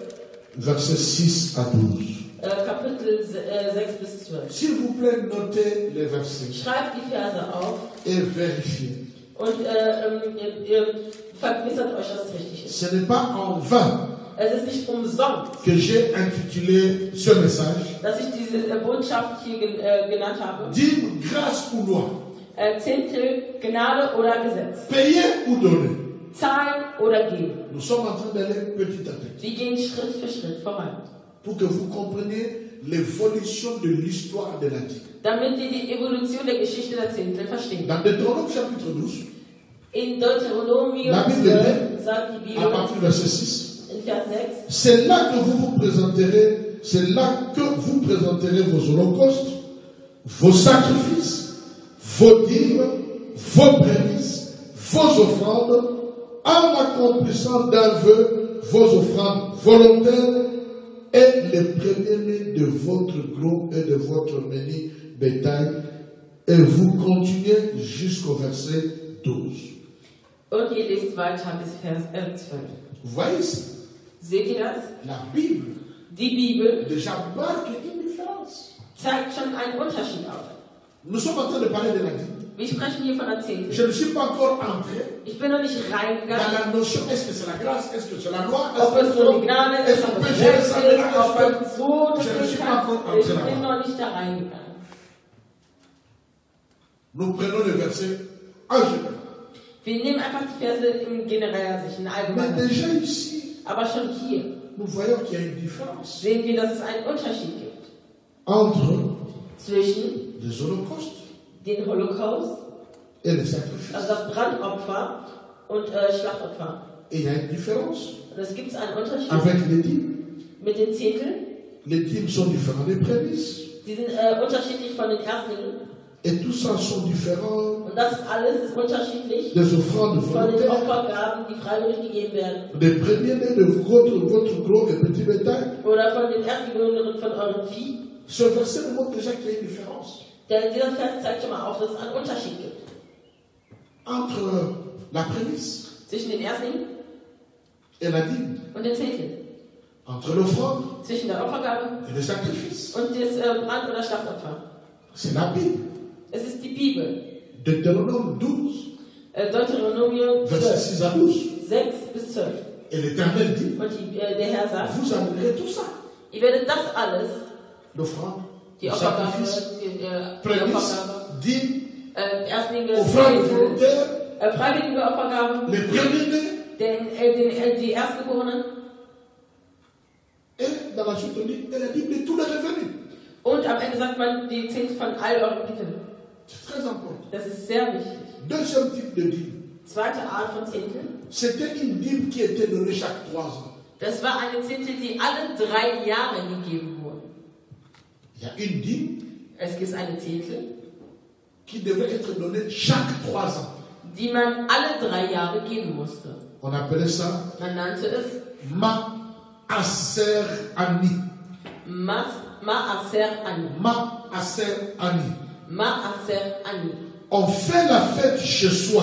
versets 6 à 12. Kapitel 6 bis 12. S'il vous plaît, notez les versets Schreibt die Verse auf et vérifiez. und ihr vergewissert euch, dass es richtig ist. Ce n'est pas en vain Es ist nicht umsonst, que j'ai intitulé ce message dass ich diese Botschaft hier genannt habe. Dîme, grâce ou loi, Zehntel, Gnade oder Gesetz. payer ou donner. Zahlen oder geben. Nous sommes en train d'aller petit à petit Wir gehen Schritt für Schritt voran. pour que vous compreniez l'évolution de l'histoire de la dîme. Damit ihr die Evolution der Geschichte der Zehntel versteht. Dans Deutéronome chapitre 12, In Deuteronomium La Bible 12 sagt die à Bibel partir du verset 6, in Vers 6, c'est là que vous présenterez, c'est là que vous présenterez vos holocaustes, vos sacrifices, vos dîmes, vos prémices, vos offrandes, en accomplissant d'un vœu vos offrandes volontaires et les premiers-nés de votre gros et de votre menu bétail. Et vous continuez jusqu'au verset 12. und ihr lest weiter bis Vers 12. Vous voyez ça? Seht ihr das? La Bible Die Bibel déjà marque une différence. zeigt schon einen Unterschied auf. Nous sommes en train de parler de la dîme. Wir sprechen hier von der Zehnte. Je ne suis pas encore entré Ich bin noch nicht dans reingegangen, la notion, est-ce que c'est la grâce, est-ce que c'est la loi, ob es nur die Gnade est-ce ist, qu'on ob peut es gérer ça Recht de ist, là, ob man so das je ne nicht suis pas kann. encore Ich entré bin là-bas. noch nicht da reingegangen. Nous prenons le verset en général. Wir nehmen einfach die Verse im generellen Sicht, in Mais allgemeiner Sicht. déjà ici, Aber schon hier nous voyons qu'il y a une différence sehen wir, dass es einen Unterschied gibt entre zwischen les holocaustes dem Holocaust, et les sacrifices. also das Brandopfer und Schlachtopfer. Et il y a une différence Und es gibt einen Unterschied avec les dîmes. mit den Zehnteln. Les dîmes sont différents des prémices. Die sind unterschiedlich von den Erstlingen. Et tout ça sont différents Und das alles ist unterschiedlich des offrandes von den volontaires, Opfergaben, die freiwillig gegeben werden. des premiers-nés de votre gros et petit bétail. Oder von den Erstgeborenen von eurem Vieh. Ce verset nous montre déjà qu'il y a une différence Denn dieser Vers zeigt schon mal auf, dass es einen Unterschied gibt entre la prémisse zwischen den Erstlingen et la dîme, und den Zehnteln. entre l'offrande Zwischen der Opfergabe et le sacrifice. und das Brand- oder Schlachtopfer. C'est la Bible. Es ist die Bibel. Deutéronome 12, Deuteronomium verset 12, 6 à 12. 6 bis 12. Et l'Éternel dit, Und der Herr sagt, vous amènerez tout ça. ihr werdet das alles, L'offrande, die le Opfergabe, sacrifice, die prémisse, Opfergabe, dîme, Erstlinge, offrande Zehntel, volontaire, freiwillige Opfergaben, les premiers-nés. die Erstgeborenen Et dans la suite, on dit, et la Bible de tous les revenus. und am Ende sagt man die Zehntel von all euren Gewinnen. C'est très important. Das ist sehr wichtig. Deuxième type de dîme. Zweite Art von Zehntel. C'était une dîme qui était donnée chaque 3 ans. Das war eine Zehntel, die alle 3 Jahre gegeben wurde. Il y a une dîme Es gibt eine Zehntel, qui devait être donnée chaque 3 ans. die man alle 3 Jahre geben musste. On appelait ça Man nannte es Maaser Ani. Maaser Ani. Maaser Ani. Maaser Ani. On fait la fête chez soi.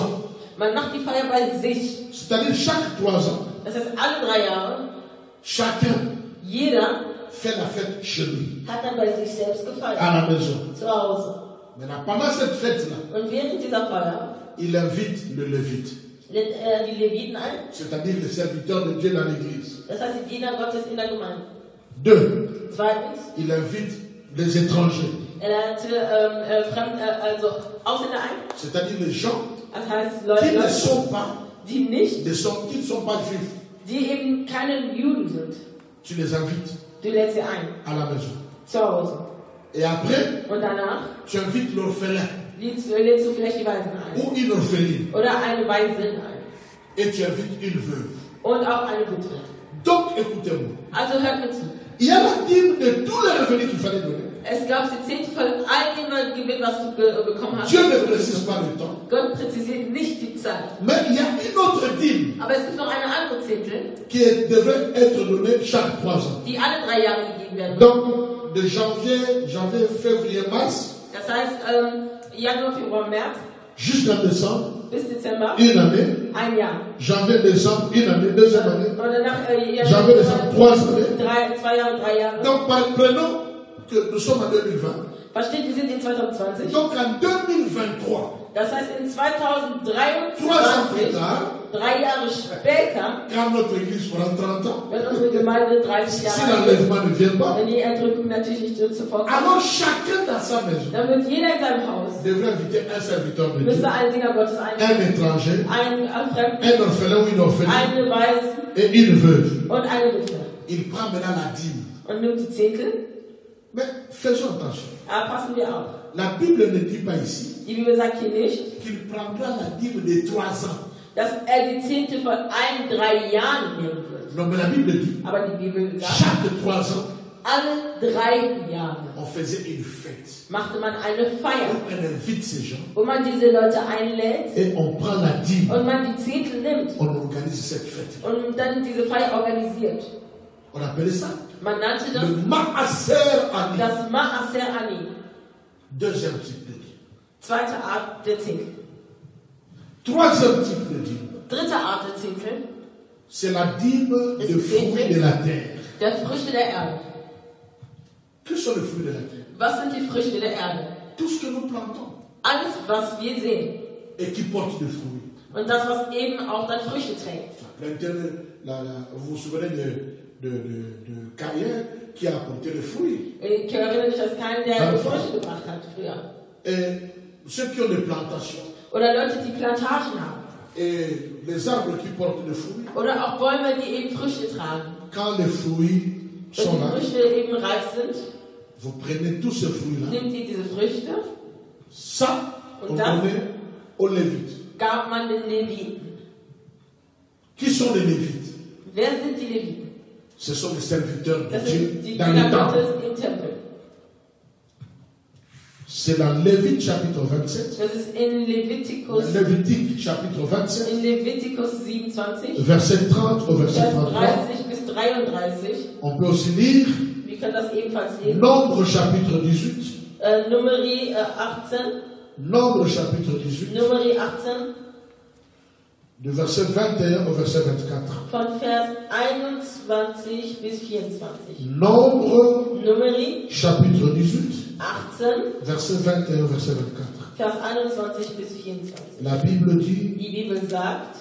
Man macht die Feier bei sich. C'est-à-dire chaque 3 ans, Das heißt, alle 3 Jahre, chacun jeder fait la fête chez lui, hat dann bei sich selbst gefeiert. à la maison. Zu Hause. Maintenant, pendant cette fête-là, Und während dieser Feier il invite le Lévite, lädt er die Leviten ein. c'est-à-dire les serviteurs de Dieu dans l'église. Das heißt, die Diener Gottes in der Gemeinde. 2, Zweitens, il invite les étrangers, er lädt also Ausländer ein. c'est-à-dire les gens Das heißt, qui ne Leute, sont pas, die nicht, qui ne sont pas juifs. die eben keine Juden sind. Tu les invites Du lädst sie ein. à la maison. Zu Hause. Et après, Und danach tu invites l'orphelin lädst du vielleicht die Waisen ein. ou une orpheline. Oder eine Waisin ein. Et tu invites une veuve. Und auch eine Witwe. Donc, écoutez-moi. Also hört mir zu. Il y a la dîme de tous les revenus qu'il fallait donner. Es gab die Zehnte von all dem Gewinn, was du bekommen hast. Dieu ne précise pas le temps. Gott präzisiert nicht die Zeit. Mais il y a une autre dîme Aber es gibt noch eine andere Zehntel, qui devrait être donnée chaque 3 ans. die alle 3 Jahre gegeben werden. Donc, de janvier, février, mars, Das heißt, Januar, Februar, März jusqu'en décembre, bis Dezember, une année. ein Jahr. Janvier, décembre, une année, deuxième année. Und danach Janvier, décembre, 3 années. 2 Jahre, 3 Jahre. Donc, prenons que nous sommes en 2020. Versteht, wir sind in 2020. Donc, en 2023, Das heißt, in 3 ans plus 2023, tard, 3 Jahre später, quand notre église fera 30 ans, wenn unsere Gemeinde 30 si Jahre alt ist, l'enlèvement ne vient pas, wenn die Entrückung natürlich nicht so sofort kommt, alors chacun dans sa maison dann wird jeder in seinem Haus devrait inviter un serviteur de Dieu, müsste einen Diener Gottes einladen, un étranger, einen Fremden, un orphelin ou une orpheline eine Weise et une veuve. und eine Witwe. Il prend maintenant la dîme. Und nimmt die Zehntel, Mais faisons attention. aber passen wir auf. La Bible ne dit pas ici Die Bibel sagt hier nicht, qu'il prendra la dîme de 3 ans. dass er die Zehnte von allen 3 Jahren nehmen wird. Non, mais la Bible dit Aber die Bibel sagt, chaque 3 ans, alle 3 Jahre on faisait une fête. machte man eine Feier, On invite ces gens wo man diese Leute einlädt et on prend la dîme. und man die Zehntel nimmt On organise cette fête. und dann diese Feier organisiert. On appelait ça Man nannte das le Maaser Ani. das Maaser Ani, Deuxième type de dîme. zweite Art der Zehntel. Troisième type de dîme, Dritte Art der Zehntel, c'est la dîme de fruits de la terre. der Früchte der Erde. Que sont les fruits de la terre? Was sind die Früchte der Erde? Tout ce que nous plantons Alles, was wir sehen. et qui porte des fruits. Und das, was eben auch dann Früchte trägt. Vous vous souvenez de Caïn qui a apporté les fruits. Ich erinnere mich, dass keiner, der Früchte gebracht hat früher. Et ceux qui ont des plantations. Oder Leute, die Plantagen haben. Et les arbres qui portent des fruits. Oder auch Bäume, die eben Früchte tragen. Quand les fruits sont Wenn là, die Früchte eben reif sind, vous prenez tous ces fruits-là. nimmt ihr diese Früchte, Ça, on und das donnait aux Lévites. gab man den Leviten. Qui sont les Lévites? Wer sind die Leviten? Ce sont les serviteurs de Das Dieu sind die dans Diener le temple. Gottes im Tempel. C'est dans Lévitique chapitre 27. Das ist in Leviticus, Lévitique chapitre 27, in Leviticus 27, verset 30 au verset Vers 33. 30 bis 33. On peut aussi lire Wir können das ebenfalls lesen. Nombre chapitre 18. Numeri 18, Nombre chapitre 18, Numeri 18, du verset 21 au verset 24. von Vers 21 bis 24. Nombre Numeri chapitre 18, 18, verset 21 au verset 24. Vers 21 bis 24. La Bible dit: Die Bibel sagt,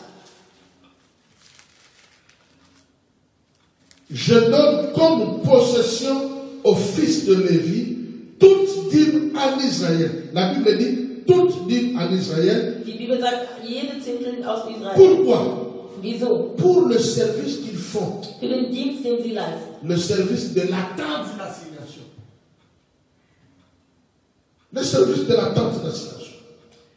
je donne comme possession aux fils de Lévi toute dîme en Israël. La Bible dit toute dîme en Israël. die Bibel sagt, jede Zehntel aus Israel. Pourquoi? Wieso? Pour le service qu'ils font, Für den Dienst, den sie leisten. le service de la tente d'assignation. Le service de la tente d'assignation.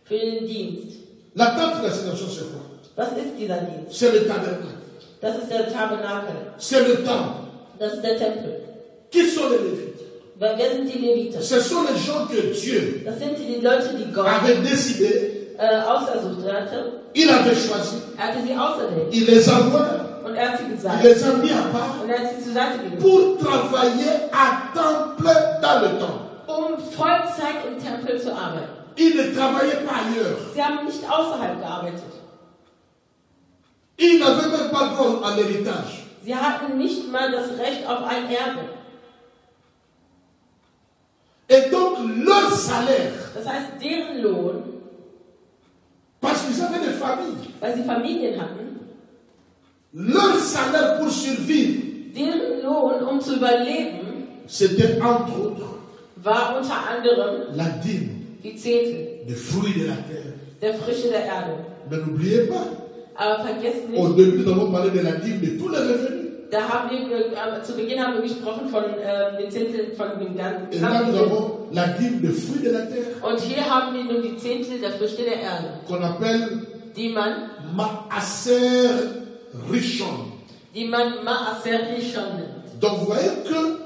Für den Dienst. La tente d'assignation, c'est quoi? Was ist dieser Dienst? C'est le tabernacle. Das ist der Tabernakel. C'est le temple. Das ist der Tempel. Qui sont les Lévites? Wer sind die Leviten? Ce sont les gens que Dieu Das sind die Leute, die Gott avait décidé, ausersucht hatte. il avait choisi, Er hatte sie auserwählt. il les envoie, Und er hat sie il gesagt. les a mis à part Und er hat sie zur Seite gelegt. pour travailler à temps plein dans le temple. Vollzeit im Tempel zu arbeiten. Ils ne travaillaient pas ailleurs. Sie haben nicht außerhalb gearbeitet. Ils n'avaient même pas droit à l'héritage. Sie hatten nicht mal das Recht auf ein Erbe. Et donc leur salaire, Das heißt, deren Lohn, parce qu'ils avaient des familles, weil sie Familien hatten, leur salaire pour survivre, deren Lohn, zu überleben, c'était entre autres war unter anderem la dîme die Zehntel des fruits de la terre. der Früchte der Erde. Mais n'oubliez pas, Aber vergesst au nicht, début nous avons parlé de la dîme de tous les revenus. da haben wir, zu Beginn haben wir gesprochen von den Zehntel von dem ganzen Et là nous Gewinn. avons la dîme des fruits de la terre Und hier haben wir nun die Zehntel der Früchte der Erde, qu'on appelle die man Maaser Rishon. Maaser Rishon nennt. Donc vous voyez que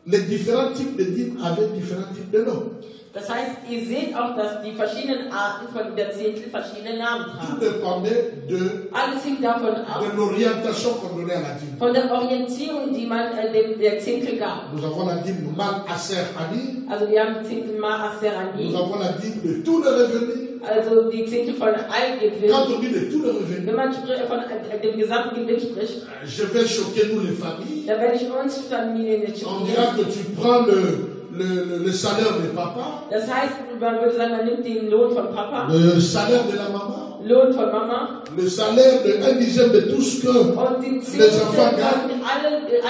les différents types de dîmes avaient différents types de noms. Das heißt, ihr seht auch, dass die verschiedenen Arten von der Zehntel verschiedene Namen Tout tragen. dépendait de Alles hängt davon ab, l'orientation qu'on donnait à la dîme. von der Orientierung, die man der Zehntel gab. Nous avons la dîme Maaser Ani, Also wir haben die Zehntel Maaser nous Ani, avons la dîme de tous les revenus. also die Zehntel von allen Quand Gewinn. on dit de tous les revenus, Wenn man von dem gesamten Gewinn spricht, je vais choquer nous les familles. da werde ich uns Familien nicht On dira schockieren. que tu prends le salaire de papa, Das heißt, man würde sagen, man nimmt den Lohn von Papa, le salaire de la maman, Lohn von Mama le salaire de 1/10 de tout ce que und die les Zehntel enfants von gagnent,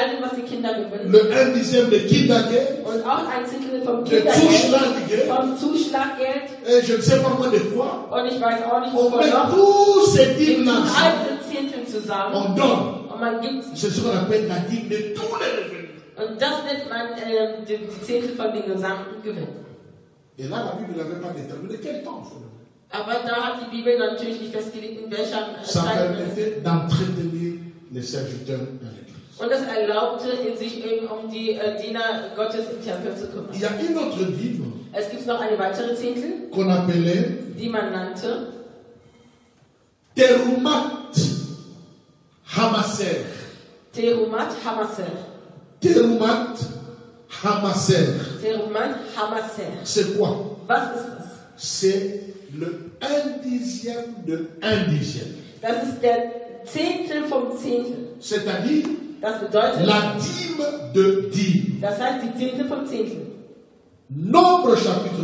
allem, was die Kinder gewinnen. le 1/10 de Kindergeld, Und auch ein Zehntel vom de Kindergeld, Zuschlaggeld, vom Zuschlaggeld et je ne sais pas moi de quoi. und ich weiß auch nicht, On wovon met noch. tous ces Wir dîmes-là tun ensemble, alle Zehntel zusammen on donne. und man gibt sie. C'est ce qu'on appelle la dîme de tous les revenus. Und das nennt man die Zehntel von den gesamten Gewinn. Et là, la Bible n'avait pas déterminé quel temps il faut donner. Aber da hat die Bibel natürlich nicht festgelegt, in welcher Ça Zeit. permettait d'entretenir les serviteurs dans l'église. Und das erlaubte, sich eben um die Diener Gottes im Tempel zu kümmern. Il y a une autre dîme Es gibt noch eine weitere Zehntel, qu'on appelait die man nannte Terumat Hamaser. Terumat Hamaser. Terumat Hamaser. Terumat Hamaser. C'est quoi? Was ist das? C'est le 1/10 de 1/10. Das ist der Zehntel vom Zehntel. C'est-à-dire, Das bedeutet, la dîme de dîme. das heißt die Zehntel vom Zehntel. Nombre chapitre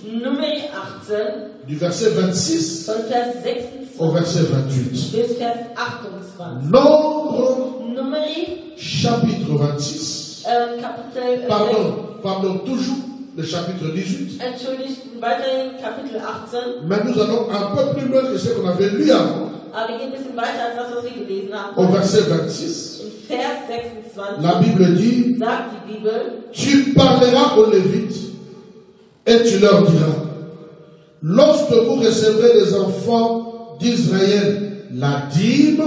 18, Nummer 18, du verset 26 von Vers 26 au verset 28. bis Vers 28. Nombre Nummer chapitre 26, Kapitel pardon, toujours le chapitre 18. Entschuldigt, weiterhin Kapitel 18. Mais nous allons un peu plus loin que ce qu'on avait lu avant. Aber wir gehen ein bisschen weiter als das, was wir gelesen haben. Au verset 26, In Vers 26 la Bible dit, sagt die Bibel, tu parleras aux Lévites et tu leur diras, lorsque vous recevrez les enfants d'Israël la dîme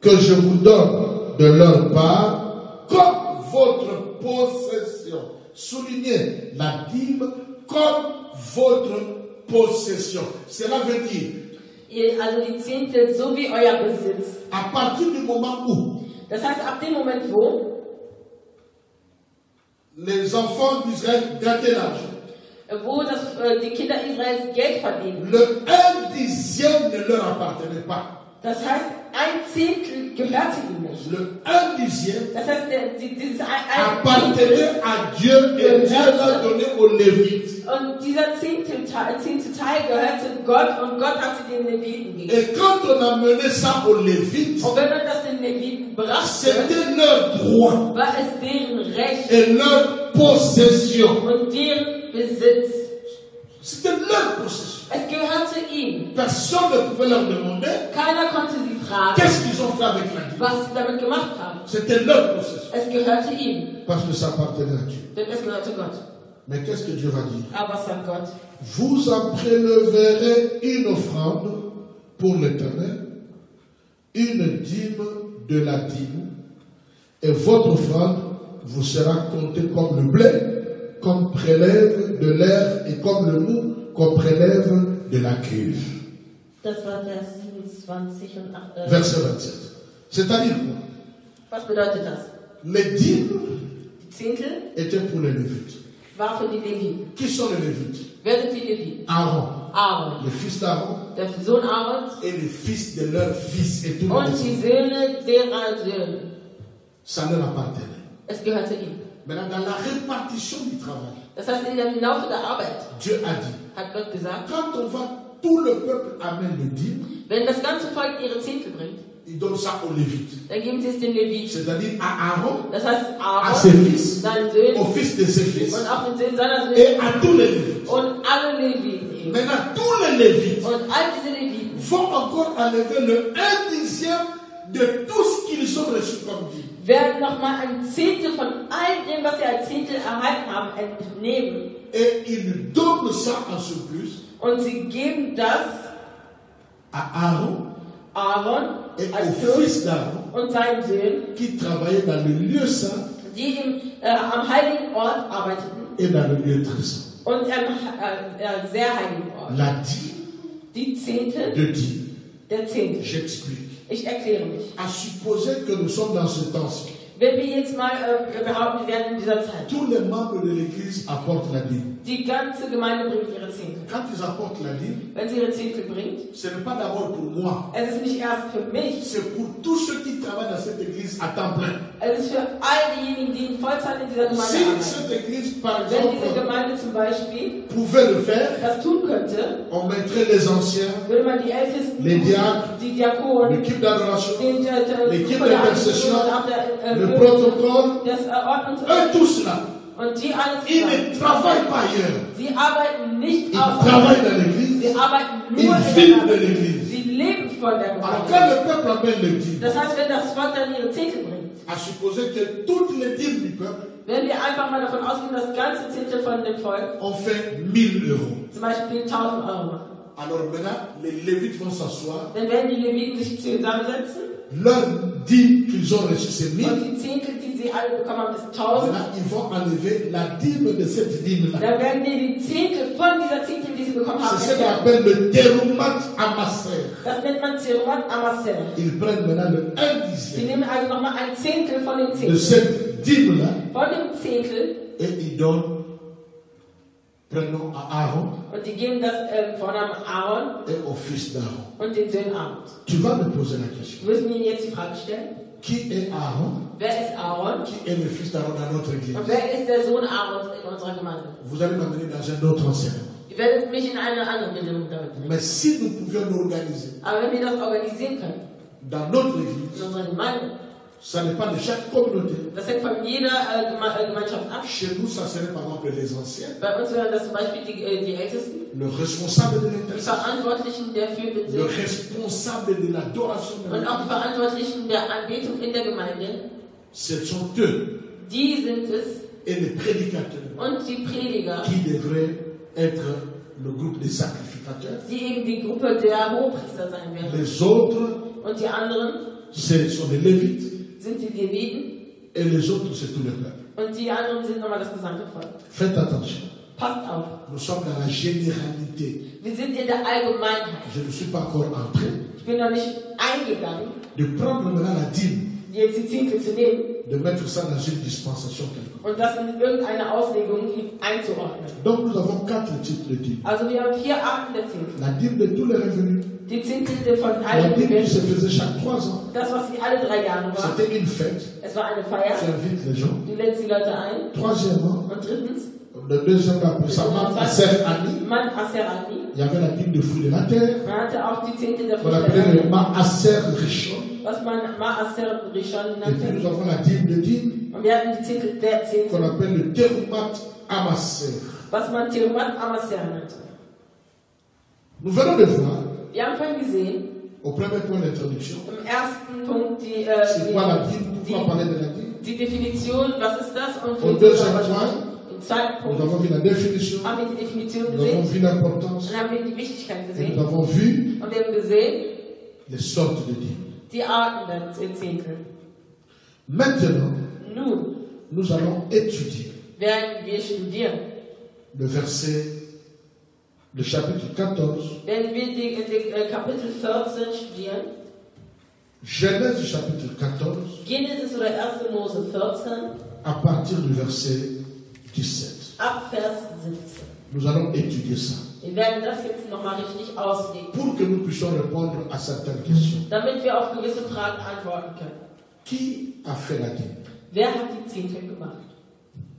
que je vous donne de leur part, comme votre possession. Soulignez la dîme comme votre possession. Cela veut dire, also die Zehntel so wie euer Besitz. à partir du moment où Das heißt, ab dem Moment, wo les enfants d'Israël gagnaient l'argent, die Kinder Israels Geld verdienen. le 1/10 ne leur appartenait pas. Das heißt, ein Zehntel gehörte ihm nicht. Le 1/10 Das heißt, dieses appartenait à Dieu et Dieu l'a donné aux Lévites. Und dieser zehnte Teil gehörte Gott und Gott hat sie den Leviten gegeben. Et quand on amenait ça aux Lévites, Und wenn man das den Leviten brachte, c'était leur droit war es deren Recht et leur possession. und deren Besitz. C'était leur possession. Es gehörte ihm. Personne ne pouvait leur demander Keiner konnte sie fragen, qu'est-ce qu'ils ont fait avec la dîme. was sie damit gemacht haben. C'était leur possession. Es gehörte ihm, Parce que ça appartenait à Dieu. denn es gehörte Gott. Mais qu'est-ce que Dieu va dire? Aber was sagt Gott? Vous en préleverez une offrande pour l'Éternel, une dîme de la dîme, et votre offrande vous sera comptée comme le blé, comme prélève de l'air, et comme le mou, qu'on prélève de la cuve. Das war Vers 27 und 8. Verset 27. C'est-à-dire quoi? Was bedeutet das? Les dîmes Die Zehntel étaient pour les Lévites. war für die Leviten. Qui sont les Lévites? Wer sind die Leviten? Aaron, Aaron, les fils d'Aaron der Sohn Aarons et les fils de leurs fils et tout le und reste. die Söhne derer Söhne. Ça leur appartenait. Es gehörte ihm. Maintenant, dans la répartition du travail, Das heißt, in dem Laufe der Arbeit Dieu a dit, hat Gott gesagt, quand on va, tout le peuple amène le dîme, wenn das ganze Volk ihre Zehntel bringt, il donne ça aux Lévites. dann geben sie es den Leviten. C'est-à-dire à Aaron, Das heißt, à Aaron, ses fils, seinen Söhnen aux fils de ses fils und auch den Söhnen seiner Söhne et à tous les Lévites. und alle Leviten eben. Maintenant, tous les Lévites Und all diese Leviten vont encore enlever le 1/10 de tout ce qu'ils ont reçu comme dîme. werden nochmal ein Zehntel von all dem, was sie als Zehntel erhalten haben, entnehmen. Et ils donnent ça en surplus Und sie geben das à Aaron Aaron et als aux fils Fürst d'Aaron und seinen Söhnen, qui travaillaient dans le lieu saint die am heiligen Ort arbeiteten et dans le lieu très saint. und am sehr heiligen Ort. La dîme Die Zehntel de dîme. der Zehntel. J'explique. Ich erkläre mich. À supposer que nous sommes dans ce temps-ci, Wenn wir jetzt mal behaupten, wir werden in dieser Zeit, tous les membres de l'Église apportent la dîme. die ganze Gemeinde bringt ihre Zehntel. Quand ils apportent la dîme, Wenn sie ihre Zehntel bringt, ce n'est pas d'abord pour moi, es ist nicht erst für mich, c'est pour tous ceux qui travaillent dans cette Église à temps plein. es ist für all diejenigen, die in Vollzeit in dieser Gemeinde Si arbeiten. cette Église, par Wenn diese exemple, Gemeinde zum Beispiel pouvait le faire, das tun könnte, on mettrait les anciens, würde man die Ältesten, les diacres, die Diakonen, l'équipe d'adoration, l'équipe von der d'intercession, und auch der le protocole, das Ordnungs eux tous là, und die alle ils zusammen. ne travaillent pas ailleurs. Sie arbeiten nicht Ils auf travaillent dans l'Église, sie arbeiten ils nur in vivent der de l'Église. Sie leben von der Alors Gemeinde. quand le peuple amène le dîme, Das heißt, wenn das Volk dann ihre Zehntel bringt, à supposer que toutes les dîmes du peuple wenn wir einfach mal davon ausgehen, das ganze Zehntel von dem Volk ont fait 1000 €. zum Beispiel 1.000 Euro machen, Alors maintenant, les Lévites vont s'asseoir, dann werden die Leviten sich zusammensetzen leur dîme qu'ils ont reçue, c'est 1000. und die Zehntel, die sie alle bekommen haben, ist 1.000. Maintenant, ils vont enlever la dîme de cette dîme-là. Dann werden die Zehntel von dieser Zehntel, die sie bekommen haben, C'est ce qu'on entfernt. appelle le terumat amasser. Das nennt man Zerumat Amasel. Ils prennent maintenant le 1 Sie dixième nehmen also nochmal ein Zehntel von dem de Zehntel. cette dîme-là Von dem Zehntel et ils donnent, prenons à Aaron und die geben das Vornamen Aaron et au fils d'Aaron. und den Söhnen Aarons. Tu vas me poser la question. Du wirst mir jetzt die Frage stellen, Qui est Aaron? Wer ist Aaron? Qui est le fils d'Aaron dans notre église? Und wer ist der Sohn Aarons in unserer Gemeinde? Vous allez m'amener dans un autre enseignement. Ihr werdet mich in eine andere Bildung damit bringen. Mais si nous pouvions nous organiser Aber wenn wir das organisieren können, dans notre église, in unserer Gemeinde, ça n'est pas de chaque communauté. das hängt von jeder Gemeinschaft ab. Chez nous, ça serait par exemple les anciens, Bei uns wären das zum Beispiel die Ältesten, le responsable de die l'intercession, Verantwortlichen der le Fürbitte responsable de l'adoration. und auch die Verantwortlichen der Anbetung in der Gemeinde. Ce sont eux Die sind es et les prédicateurs und die Prediger, qui devraient être le groupe des sacrificateurs. die eben die Gruppe der Hohepriester sein werden. Les autres, Und die anderen ce sont les Lévites sind die Leviten et les autres, c'est tout le peuple. und die anderen sind nochmal das gesamte Volk. Faites attention. Passt auf. Nous sommes dans la généralité. Wir sind in der Allgemeinheit. Je ne suis pas encore entré Ich bin noch nicht eingegangen, de prendre maintenant la dîme, jetzt die Zehntel zu nehmen de mettre ça dans une dispensation quelconque. und das in irgendeine Auslegung einzuordnen. Donc nous avons 4 types de dîmes. Also wir haben 4 Arten der Zehntel. La dîme de tous les revenus. Die Zehntel von La allen dîme qui se Gewinnen. faisait chaque 3 ans. Das, was sie alle 3 Jahre war. C'était une fête. Es war eine Feier. Tu invites les gens. Du lädst die Leute ein. Troisièmement, Und drittens, le deuxième après ça, Maaser Ani. Man Aserani. Il y avait la dîme de fruits de la terre. Man hatte auch die Zehntel der On Früchte, appelait le Maaser Rishon. was man Maaser Rishon Et puis nous nannte. avons la dîme de dîme Und wir hatten die Zehntel der qu'on Zehntel, appelle le Terumat Amaser. was man Terumat Amaser nannte. Nous venons de voir, Wir haben vorhin gesehen, au premier point d'introduction, im ersten Punkt c'est quoi la dîme, pourquoi parler de la dîme. die Definition, was ist das und Au wie deuxième soll man point, sprechen. Im zweiten nous Punkt avons vu la définition, haben wir die Definition nous avons gesehen, vu l'importance dann haben wir die Wichtigkeit et nous gesehen avons vu und wir haben gesehen les sortes de dîmes. die Arten der Zehntel. Maintenant, Nun nous allons étudier werden wir studieren, le verset, le chapitre 14, werden wir die Kapitel 14 studieren. Genèse chapitre 14, Genesis oder 1. Mose 14 à partir du verset 17. ab Vers 17. Nous allons étudier ça Wir werden das jetzt nochmal richtig auslegen, pour que nous puissions répondre à certaines questions. damit wir auf gewisse Fragen antworten können. Qui a fait la dîme? Wer hat die Zehntel gemacht?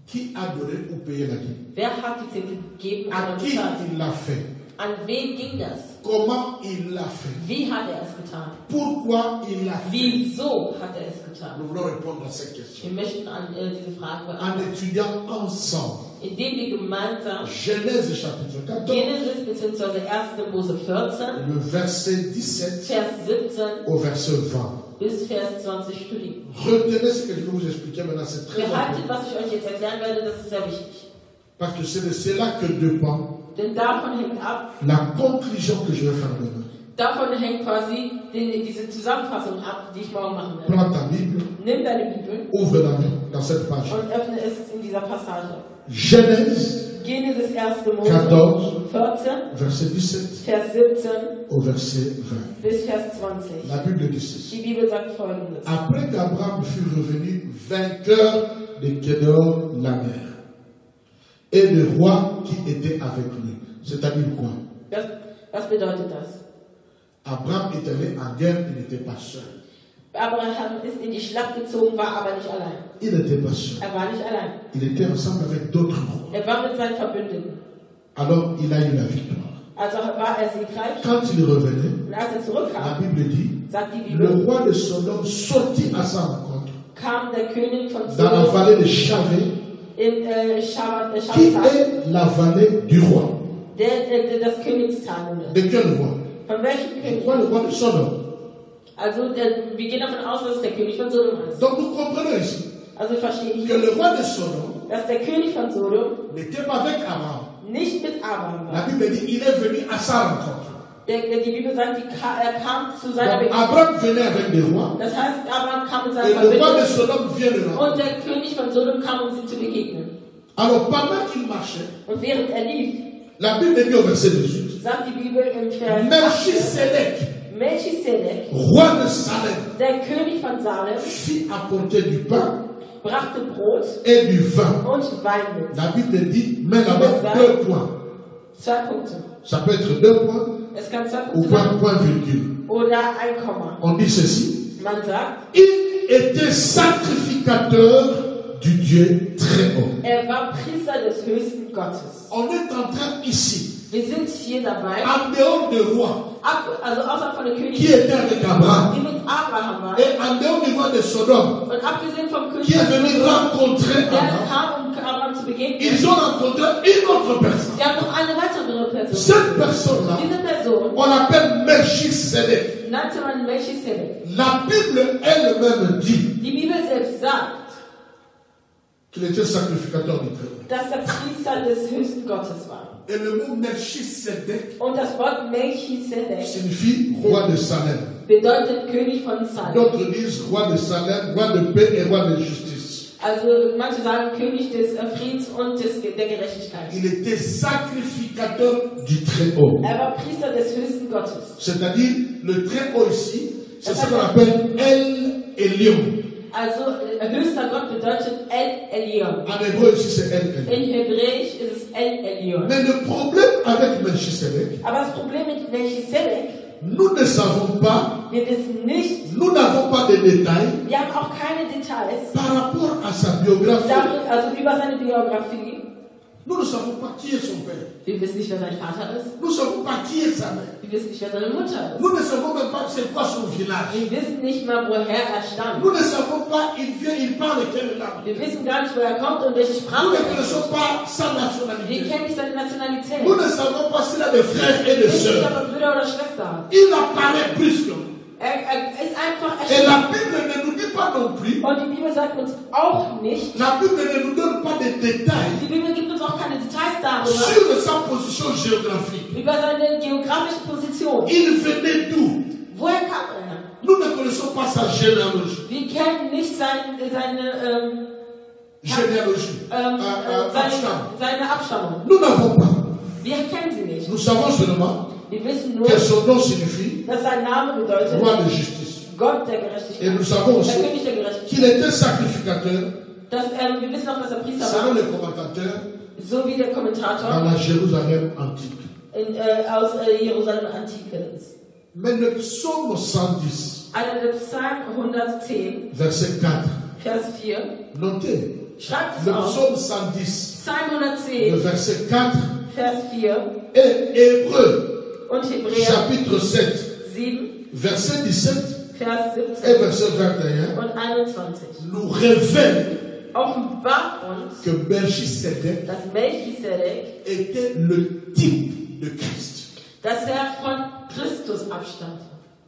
Qui a donné ou payé la dîme? Wer hat die Zehntel gegeben À oder qui bezahlt? il l'a fait? An wen ging das? Comment il l'a fait? Wie hat er es getan? Pourquoi il l'a fait? Wieso hat er es getan? Nous voulons répondre à ces questions Wir möchten an diese Frage en beantworten, étudiant ensemble indem wir gemeinsam Genèse chapitre 14, Genesis bzw. 1. Mose 14, le verset 17 Vers 17 au verset 20. bis Vers 20 studieren. Retenez ce que je vais vous expliquer maintenant, c'est très Behaltet, important. was ich euch jetzt erklären werde, das ist sehr wichtig. Parce que c'est de cela que dépend Denn davon hängt ab, la conclusion que je vais faire maintenant. davon hängt quasi diese Zusammenfassung ab, die ich morgen machen werde. Prends ta Bible, Nimm deine Bibel ouvre-la dans cette page. und öffne es in dieser Passage. Genèse Genesis 1. Mose 14, 14, verset 17 Vers 17 au verset 20. bis Vers 20. La Bible dit ceci. Die Bibel sagt Folgendes. Après qu'Abraham fut revenu vainqueur de Kédor la mer et le roi qui était avec lui. C'est-à-dire quoi? Was bedeutet das? Abraham est allé en guerre, il n'était pas seul. Abraham ist in die Schlacht gezogen, war aber nicht allein. Il n'était pas seul. Er war nicht allein. Il était ensemble avec d'autres rois. Er war mit seinen Verbündeten. Alors il a eu la victoire. Also war er siegreich. Quand il revenait, Und als er la zurückkam, Bible dit, sagt die le Bibel, roi de Sodome sortit à sa rencontre kam der König von dans la Sodom vallée de Chavé, in qui Schabbat, est la vallée du roi. der das Königstal ist. De quel roi? Von welchem Le König? roi, le roi de Sodome. Also wir gehen davon aus, dass es der König von Sodom ist. Donc nous comprenons ici Also verstehe ich, que le roi de Sodome dass der König von Sodom n'était pas avec Abraham. nicht mit Abraham La war. Bible dit il est venu à sa rencontre. Die Bibel sagt, er kam zu seiner Donc, Begegnung. Abraham venait avec des rois Das heißt, Abraham kam mit et seinen le roi de Verbündeten Sodome vient de là. und der König von Sodom kam, um sie zu begegnen. Alors pendant qu'il marchait, Und während er lief, la Bible dit au verset 18, sagt die Bibel im Vers 18, Melchisedec, Melchisedek, roi de Salem, der König von Salem, fit apporter du pain brachte Brot et du vin. und Wein mit. La Bible dit, mais là-bas, 2 points. 2 Punkte. Ça peut être 2 points Es kann 2 ou Punkte sein point virgule. oder ein Komma. On dit ceci, Man sagt, il était sacrificateur du Dieu très haut. war Priester des höchsten Gottes. On est en train ici, Wir sind hier dabei, en dehors du roi also außerhalb von der qui Königin, était avec Abraham, die mit Abraham war, et en dehors du roi de Sodome, und abgesehen vom qui König, est venu rencontrer der Abraham. kam, um Abraham zu begegnen. Ils ont rencontré une autre personne. Wir haben noch eine weitere Person. Cette personne-là, Diese Person on l'appelle Melchisedec. nannte man Melchisedek. La Bible elle-même dit Die Bibel selbst sagt, qu'il était sacrificateur du Très-Haut. dass er Priester des höchsten Gottes war. Et le mot Melchisedec Und das Wort Melchisedek signifie roi de Salem. bedeutet König von Salem. D'autres disent roi de Salem, roi de paix et roi de justice. Also manche sagen König des Friedens und der Gerechtigkeit. Il était sacrificateur du Très-Haut. Er war Priester des höchsten Gottes. C'est-à-dire, le Très-Haut ici, c'est ce qu'on appelle El Elyon. Also höchster Gott bedeutet El Elyon. En hébreu ici, c'est El Elyon. In Hebräisch ist es El Elyon. Mais le problème avec Melchisedec, Aber das Problem mit Melchisedek, nous ne savons pas, wir wissen nicht, nous n'avons pas de détails wir haben auch keine Details par rapport à sa biographie. also über seine Biografie. Nous ne savons pas qui est son père. Wir wissen nicht, wer sein Vater ist. Nous ne savons pas qui est sa mère. Wir wissen nicht, wer seine Mutter ist. Nous ne savons même pas c'est quoi son village. Wir wissen nicht mal, woher er stammt. Nous ne savons pas il vient, il parle quelle langue. Wir wissen gar nicht, wo er kommt und welche Nous Sprache ne er spricht. connaissons pas sa Wir nationalité. kennen nicht seine Nationalität. Nous ne savons pas s'il a des frères et des Wir wissen nicht, sœurs. ob er Brüder oder Schwester hat. Il apparaît plus que nous. Er ist einfach Et erschienen. la Bible ne nous dit pas non plus, Und die Bibel sagt uns auch nicht, la Bible ne nous donne pas de détails die Bibel gibt uns auch keine Details darüber, sur sa position géographique. über seine geografische Position. Il venait d'où? Woher kam er? Nous ne connaissons pas sa généalogie. Wir kennen nicht seine Abstammung. Nous n'avons pas. Wir kennen sie nicht. Nous savons seulement Wir wissen nur, que son nom signifie dass sein Name bedeutet roi de justice. Gott der Et Gerechtigkeit. nous savons aussi Der König der Gerechtigkeit. qu'il était sacrificateur, Wir wissen auch, dass er Priester selon war, les commentateurs, so wie der dans Kommentator la Jérusalem antique. aus Jerusalem Antike ist. Mais le psaume 110, Einer der Psalm 110, verset 4, Vers 4, notez, schreibt es le auf. psaume 110, Psalm le 110, verset 4, Vers 4 et Hébreu, und Hebräer chapitre 7, 7, verset 17 Vers et 17 verset 21, und 21. nous révèlent Offenbart uns, que Melchisedec dass Melchisedek, était le type de Christ. dass er von Christus abstammt.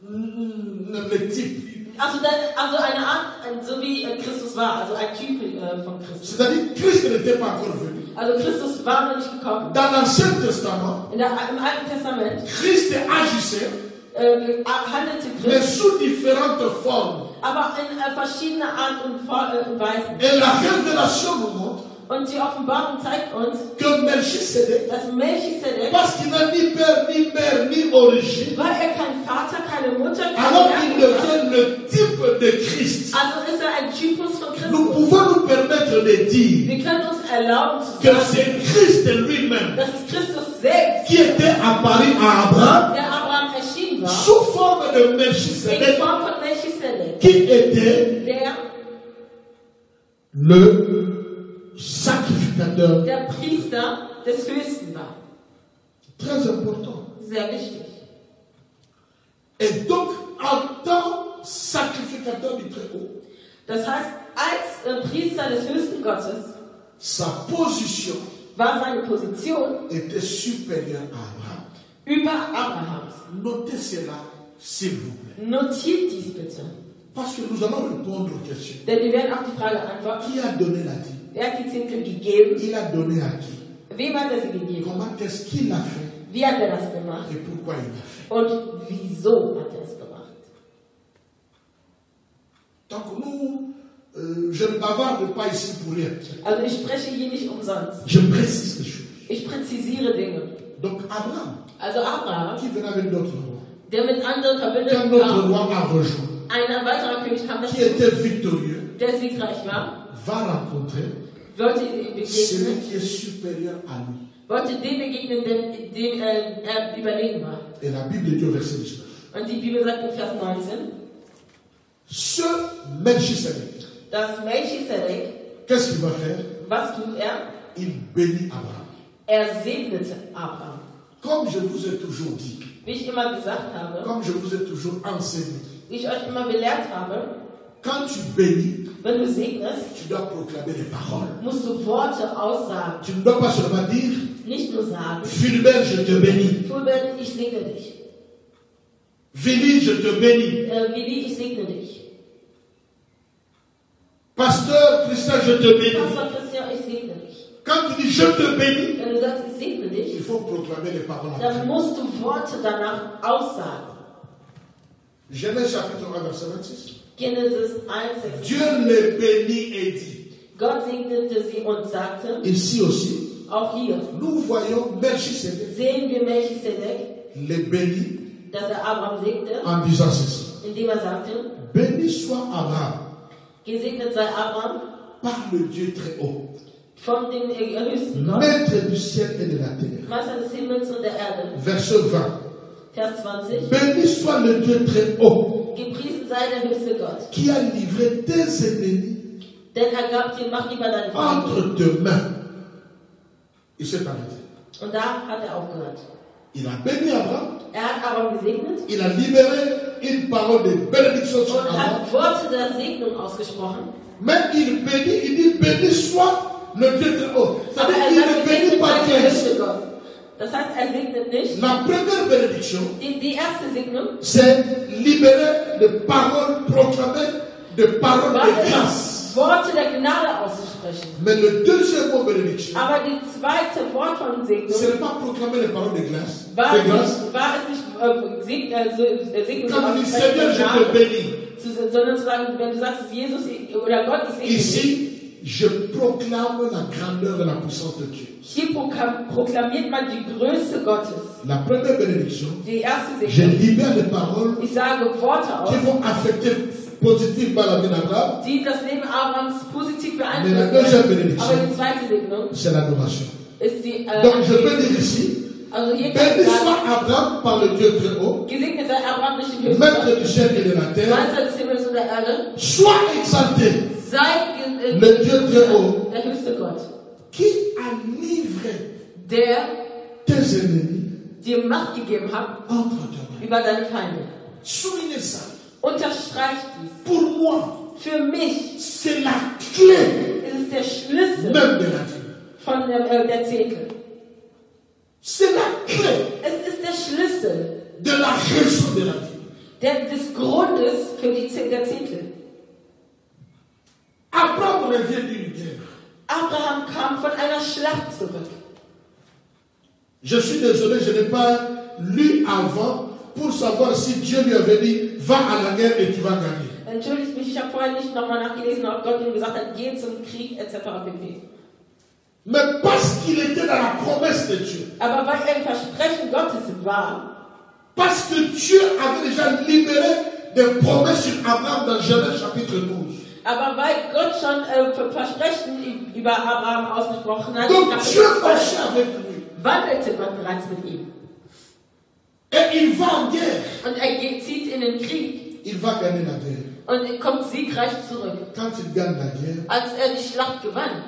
Le type. Also eine Art, so wie Christus war, also ein Typ von Christus. C'est-à-dire Christ n'était pas encore venu. Also Christus war noch nicht gekommen. Dans l'Ancien Testament, Im Alten Testament Christ agissait, handelte mais Christus, sous différentes formes. aber in verschiedener Art und Weisen. Et la révélation nous montre Und die Offenbarung zeigt uns, que Melchisedec, dass Melchisedek, parce qu'il n'a ni père, ni mère, ni origine, weil er kein Vater, keine Mutter, alors keine il Herkunft hat, devient le type de Christ. also ist er ein Typus von Nous Christus. pouvons nous permettre de dire Wir können uns erlauben zu que sagen, c'est Christ lui-même dass es Christus selbst, qui était apparu à Abraham der Abraham erschienen war, sous forme de in Melchisedec, Form von Melchisedek, qui était der le sacrificateur. der Priester des Höchsten war. Très important. Sehr wichtig. Et donc, en tant sacrificateur du Très-Haut, Das heißt, als Priester des höchsten Gottes sa position war seine Position était supérieure à Abraham. über Abrahams. Notez cela, s'il vous plaît. Notiert dies bitte. Parce que nous allons répondre aux questions. Denn wir werden auf die Frage antworten, Qui a donné la dîme? wer hat die Zehntel gegeben? Il a donné à qui? Wem hat er sie gegeben? Comment est-ce qu'il a fait? Wie hat er das gemacht? Et pourquoi il l'a fait? Und wieso hat er es gemacht? Donc nous, je ne bavarde pas ici pour rien. Also ich spreche hier nicht umsonst. Je précise les choses. Ich präzisiere Dinge. Donc Abraham, Also Abraham, qui venait avec d'autres rois, der mit anderen qu'un Verbündeten autre kam, roi a rejoint, ein weiterer König kam qui dazu, était victorieux, der siegreich war, va rencontrer wollte ihm celui begegnen, qui est supérieur à lui. wollte dem begegnen, dem er überlegen war. Et la Bible dit au verset 19, Und die Bibel sagt in Vers 19, Ce Melchisedec, Das Melchisedek, qu'est-ce qu'il va faire? was tut er? Il bénit Abraham. Er segnete Abraham. Comme je vous ai toujours dit, Wie ich immer gesagt habe, comme je vous ai toujours enseigné, wie ich euch immer belehrt habe, quand tu bénis, wenn du segnest, tu dois proclamer les paroles. musst du Worte aussagen. Tu ne dois pas seulement dire, Nicht nur sagen, Philbert, je te bénis. Fulbert, ich segne dich. Vili, je te bénis. Willi, ich segne dich. Pasteur Christian, je te bénis. Pastor Christian, ich segne dich. Quand tu dis je te bénis, Wenn du sagst, ich segne il dich, faut proclamer les paroles. dann musst du Worte danach aussagen. Genèse chapitre 1, verset 26. Genesis 1,6. Dieu les bénit et dit. Gott segnete sie und sagte, Ici aussi, auch hier nous voyons Melchisedec sehen wir Melchisedek, les bénit dass er Abraham segnete, en disant ceci. indem er sagte, Béni soit Abraham gesegnet sei Abraham par le Dieu très haut, von dem höchsten Gott, maître du ciel et de la terre. Meister des Himmels und der Erde. Verset 20. Vers 20. Béni soit le Dieu très haut Gepriesen sei der höchste Gott, qui a livré tes ennemis denn er gab dir Macht über deine Feinde. entre tes mains. Il s'est arrêté. Und da hat er aufgehört. Il a béni Abraham. Er hat Abraham gesegnet Il a libéré une parole de bénédiction sur und Abraham. hat Worte der Segnung ausgesprochen. Mais il bénit, il dit béni soit le Dieu très haut. Aber C'est-à-dire er qu'il sagt, ne bénit gesegnet pas sei der 15. höchste Gott. Das heißt, er segnet nicht. La première bénédiction, Die erste Segnung c'est libérer de paroles proclamées, de paroles war de es, grâce. Worte der Gnade auszusprechen. Mais le deuxième mot bénédiction, Aber die zweite Wort von ce Segnung n'est pas proclamer les paroles de grâce. war De es grâce. nicht Segnung Quand on dit aussprechen, Seigneur, je te Gnade, bénis. sondern zu sagen, wenn du sagst, Jesus oder Gott, ich segne dich. Ici, je proclame la grandeur et la puissance de Dieu. Hier proklamiert man die Größe Gottes. La première bénédiction, Die erste je Segnung. libère les paroles Ich sage Worte qui aus, vont affecter positivement la vie d'Abraham. die das Leben Abrahams positiv Mais la beeinflussen. deuxième Aber bénédiction, die zweite Segnung c'est l'adoration. ist die Donc je peux Anbetung. dire ici, Also hier kann béni ich sagen, soit Abraham par le Dieu très haut, gesegnet sei Abraham nicht im höchsten maître Gott, du ciel et de la terre, Meister des Himmels und der Erde, soit exalté sei le Dieu très haut, der höchste Gott, qui a livré der tes ennemis dir Macht gegeben hat entre tes mains. über deine Feinde. Soulignez ça. Unterstreicht dies. Pour moi, Für mich c'est la clé ist es der Schlüssel même de la vie. von der Zehntel. C'est la clé Es ist der Schlüssel de la raison de la vie. des Grundes für der Zehntel. Abraham revient d'une guerre. Abraham kam von einer Schlacht zurück. Je suis désolé, je n'ai pas lu avant pour savoir si Dieu lui avait dit va à la guerre et tu vas gagner. Entschuldigt mich, ich habe vorher nicht nochmal nachgelesen, ob Gott ihm gesagt hat, geh zum Krieg etc. pp. Mais parce qu'il était dans la promesse de Dieu, Aber weil er ein Versprechen Gottes war, parce que Dieu avait déjà libéré des promesses sur Abraham dans Genèse chapitre 12. aber weil Gott schon Versprechen über Abraham ausgesprochen hat, Donc Dieu marchait avec lui. wandelte Gott bereits mit ihm. Et il va en guerre. Und er zieht in den Krieg Il va gagner la guerre. und er kommt siegreich zurück. Quand il gagne la guerre, Als er die Schlacht gewann,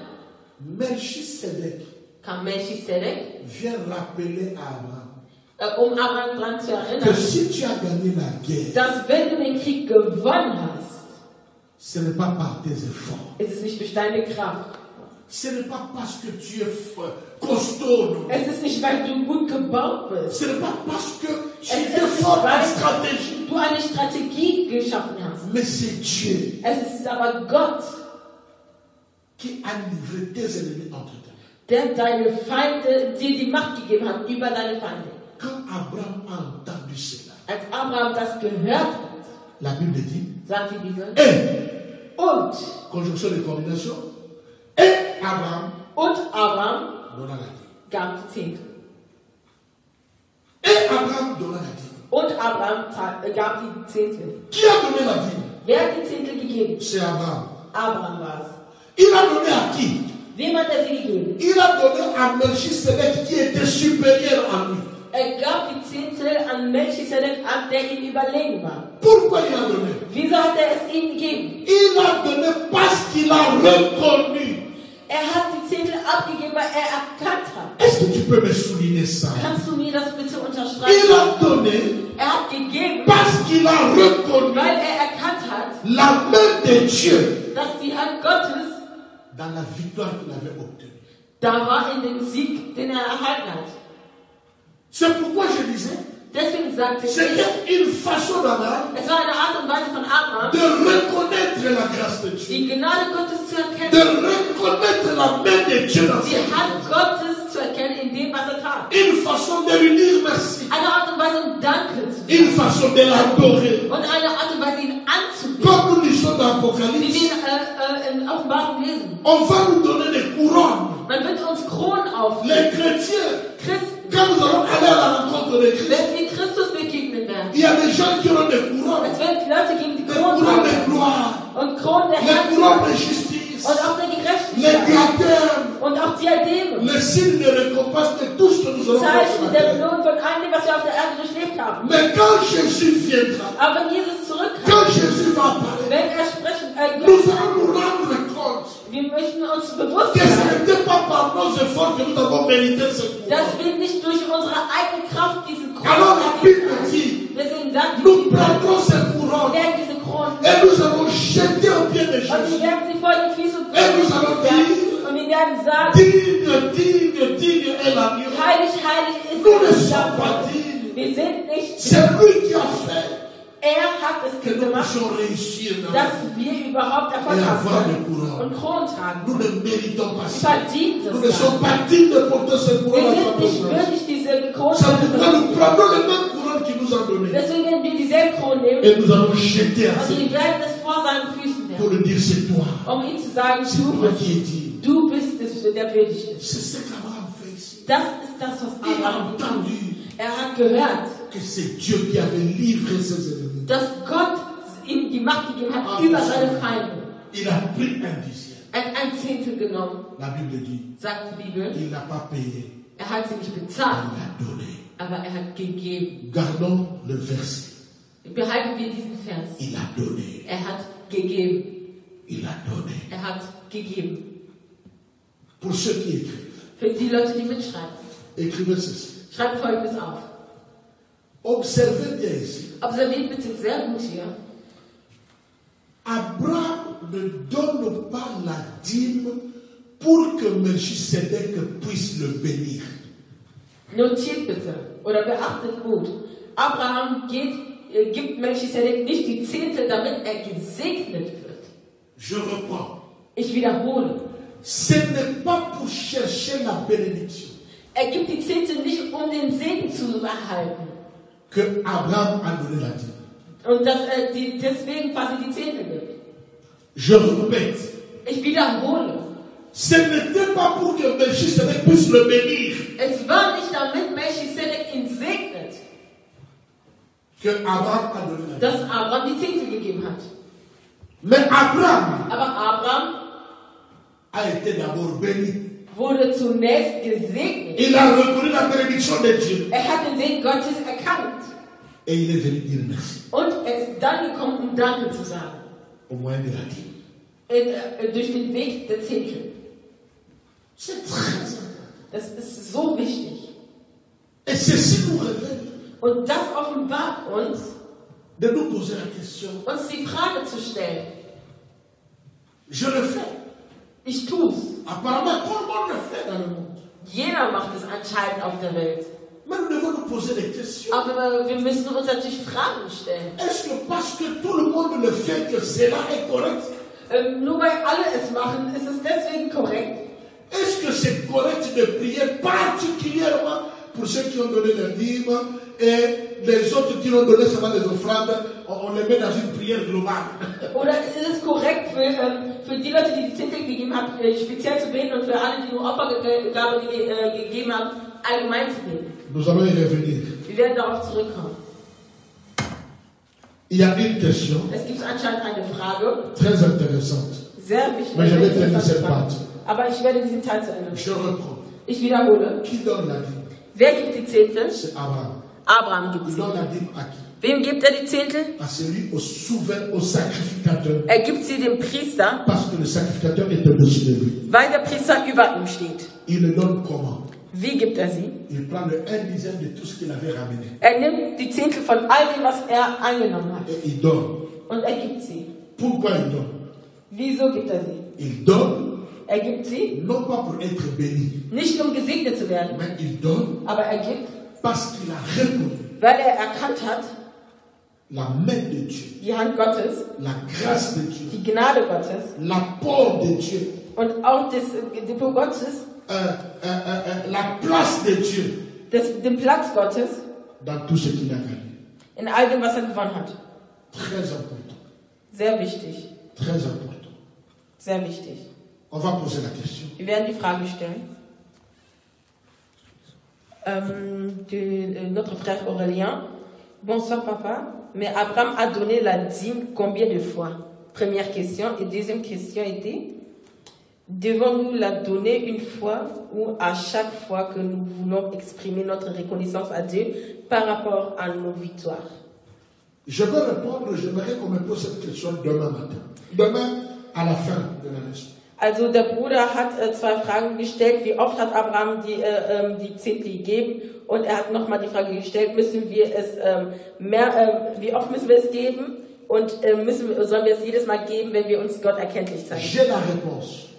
Melchisedec kam Melchisedek, vient rappeler à Abraham Abraham daran zu que erinnern, si tu as gagné la guerre, dass wenn du den Krieg gewonnen hast, ce n'est pas par tes efforts. ist es nicht durch deine Kraft. Ce n'est pas parce que tu es costaud. Non. Es ist nicht, weil du gut gebaut bist. Ce n'est pas parce que tu Es es ist fort nicht, en weil stratégie. du eine Strategie geschaffen hast. Mais c'est Dieu Es ist aber Gott, qui a livré tes ennemis entre tes mains. der deine Feinde, dir die Macht gegeben hat über deine Feinde. Quand Abraham a entendu cela, Als Abraham das gehört hat, la Bible dit, sagt die Bibel, et, und conjonction de coordination, et Abraham Abraham donna la dîme. gab die Zehntel. Et Abraham donna la dîme. Und Abraham gab die Zehntel. Qui a donné la dîme? Wer hat die Zehntel gegeben? C'est Abraham. Abraham war es. Il a donné à qui? Wem hat er sie gegeben? Il a donné à Melchisedec qui était supérieur à lui. Er gab die Zehntel Zehntel an Melchisedek ab, der ihm überlegen war. Pourquoi il a donné? Wieso hat er es ihm gegeben? Il a donné parce qu'il a reconnu. Er hat die Zehntel abgegeben, weil er erkannt hat. Est-ce que tu peux me souligner ça? Kannst du mir das bitte Il unterstreichen? a donné Er hat gegeben, parce qu'il a reconnu weil er erkannt hat, la main de Dieu dass die Hand Gottes dans la victoire qu'il avait obtenue. da war in dem Sieg, den er erhalten hat. C'est pourquoi je disais, Deswegen sagte ich, c'était une façon d'Abraham es war eine Art und Weise von Abraham, de reconnaître la grâce de Dieu, die Gnade Gottes zu de erkennen, reconnaître la main de Dieu dans die sa Hand vie. Gottes zu erkennen in dem, was er tat. Une façon de lui dire merci, Eine Art und Weise, um Danke zu une sagen. façon de l'adorer. Und eine Art und Weise, ihn anzubeten. Comme nous lisons dans Wie l'Apocalypse, wir in Offenbarung lesen. on va nous donner des couronnes. Man wird uns Kronen auflegen. Les chrétiens, Christen, quand nous allons aller à la rencontre de Christ, wenn wir Christus begegnen werden. il y a des gens qui auront des couronnes, Es wird Leute geben, die des Kronen couronnes de haben. gloire, Und Kronen der les couronnes de Herrlichkeit. justice, Und auch der les Gerechtigkeit. diadèmes, Und auch Diademe. le signe de récompense de tout ce que nous allons faire sur Zeichen la der terre. Belohnung von allem, was wir auf der Erde durchlebt haben. Mais quand Jésus viendra, Aber wenn Jesus zurückkommt, quand Jésus va apparaître, wenn er sprechen, nous allons nous rendre compte wir möchten uns bewusst que ce sein, n'était pas par nos efforts que nous avons mérité ce dass couronne. wir nicht durch unsere eigene Kraft diesen Alors la Kronen Bible haben. dit, Deswegen sagt nous die Bibel, prendrons ces wir couronnes werden diese Kronen et nous allons jeter au pied de und wir Jésus. werden sie vor den Füßen Et nous allons dire, und wir werden sagen, digne, digne, digne est l'agneau. heilig, heilig ist Nous ne der sommes pas Lamm. dignes. Wir sind nicht, C'est lui qui a fait er hat es que nous gemacht, puissions réussir dans la dass vie wir überhaupt Erfolg et haben avoir können des couronnes. und Kronen tragen. Nous ne méritons pas Wir ça. verdienen Nous ne das sommes gar pas dignes de porter cette nicht. couronne Wir à sind notre nicht nom. würdig, diese Kronen C'est zu pourquoi nous benutzen. prenons les mêmes couronnes qu'il nous a données Deswegen werden wir dieselben Kronen nehmen et nous allons jeter à und ses wir werden es vor seinen Füßen pour nehmen, lui dire c'est toi. um ihm zu sagen, C'est toi qui es digne. du bist es, der würdig ist. C'est ce qu'Abraham fait ici. Das ist das, was Il a Abraham tut. entendu Er hat gehört, que c'est Dieu qui avait livré ses ennemis. dass Gott ihm die Macht gegeben hat über seine Feinde. Il a pris un dixième. Er hat ein Zehntel genommen, La Bible dit, sagt die Bibel. il n'a pas payé, Er hat sie nicht il bezahlt, a donné. aber er hat gegeben. Gardons le verset. Behalten wir diesen Vers. Il a donné. Er hat gegeben. Il a donné. Er hat gegeben. Pour ceux qui écrivent, Für die Leute, die mitschreiben. écrivez ceci. Schreibt Folgendes auf. Observez bien ici. Observiert bitte sehr gut hier. Abraham ne donne pas la dîme pour que Melchisedec puisse le bénir. Notiert bitte oder beachtet gut. Abraham gibt Melchisedek nicht die Zehntel, damit er gesegnet wird. Je reprends. Ich wiederhole. Ce n'est pas pour chercher la bénédiction Er gibt die Zehntel nicht, um den Segen zu erhalten. que Abraham a donné la dîme. Und dass er deswegen quasi die Zehntel gibt. Je répète. Ich wiederhole. Ce n'était pas pour que Melchisedec puisse le bénir Es war nicht damit Melchisedek ihn segnet, que Abraham a donné la dîme. dass Abraham die Zehntel gegeben hat. Mais Abraham Aber Abraham a été d'abord béni. wurde zunächst gesegnet. Il a reconnu la bénédiction de Dieu. Er hat den Segen Gottes erkannt. Et il est venu dire merci Und er ist dann gekommen, um Danke zu sagen. au moyen de la dîme. Durch den Weg der Zehntel. C'est très important. Das ist so wichtig. Et ceci nous révèle Und das offenbart uns de nous poser la question. die Frage zu stellen. Je le fais. Ich tu's. Apparemment, tout le monde le fait dans le monde. Jeder macht es anscheinend auf der Welt. Mais nous devons nous poser des questions. Aber wir müssen uns natürlich Fragen stellen. Est-ce que parce que tout le monde le fait, que cela est correct? Nur weil alle es machen, ist es deswegen korrekt. Est-ce que c'est correct de prier particulièrement pour ceux qui ont donné la dîme et les autres qui ont donné seulement des offrandes, on les met dans une prière globale? Oder ist es korrekt für die Leute, die die Zehntel gegeben haben, speziell zu beten und für alle, die nur Opfergabe gegeben haben, allgemein zu beten? Nous allons y revenir. Wir werden darauf zurückkommen. Il y a une question Es gibt anscheinend eine Frage, très intéressante. sehr wichtig. Mais je vais terminer cette partie. Aber ich werde diesen Teil zu Ende Je bringen. reprends. Ich wiederhole. Qui donne la dîme? Wer gibt die Zehntel? C'est Abraham. Abraham gibt Il sie. donne la dîme à qui? Wem gibt er die Zehntel? À celui au souverain, au sacrificateur. Er gibt sie dem Priester, Parce que le sacrificateur est au-dessus de lui. weil der Priester über ihm steht. Il le donne comment? Wie gibt er sie? Il prend le 1/10 de tout ce qu'il avait ramené. Er nimmt die Zehntel von all dem, was er eingenommen hat. Et il donne. Und er gibt sie. Pourquoi il donne? Wieso gibt er sie? Il donne, Er gibt sie, non pas pour être béni, nicht um gesegnet zu werden, mais il donne aber er gibt, parce qu'il a reconnu weil er erkannt hat, la main de Dieu, die Hand Gottes, la grâce de Dieu, die Gnade Gottes l'apport de Dieu, und auch das Depot Gottes, la place de Dieu den Platz Gottes dans tout ce qu'il a gagné. in all dem, was er gewonnen hat. Très important. Sehr wichtig, Très important. sehr wichtig. On va poser la question. Wir werden die Frage stellen. Notre frère Aurélien, bonsoir papa, mais Abraham a donné la dîme combien de fois? Première question. Et deuxième question était, devons-nous la donner une fois ou à chaque fois que nous voulons exprimer notre reconnaissance à Dieu par rapport à nos victoires? Je vais répondre, j'aimerais qu'on me pose cette question demain matin. Demain, à la fin de la leçon. Also der Bruder hat zwei Fragen gestellt. Wie oft hat Abraham die Zehntel gegeben? Und er hat nochmal die Frage gestellt, müssen wir es wie oft müssen wir es geben? Und sollen wir es jedes Mal geben, wenn wir uns Gott erkenntlich zeigen? J'ai la réponse,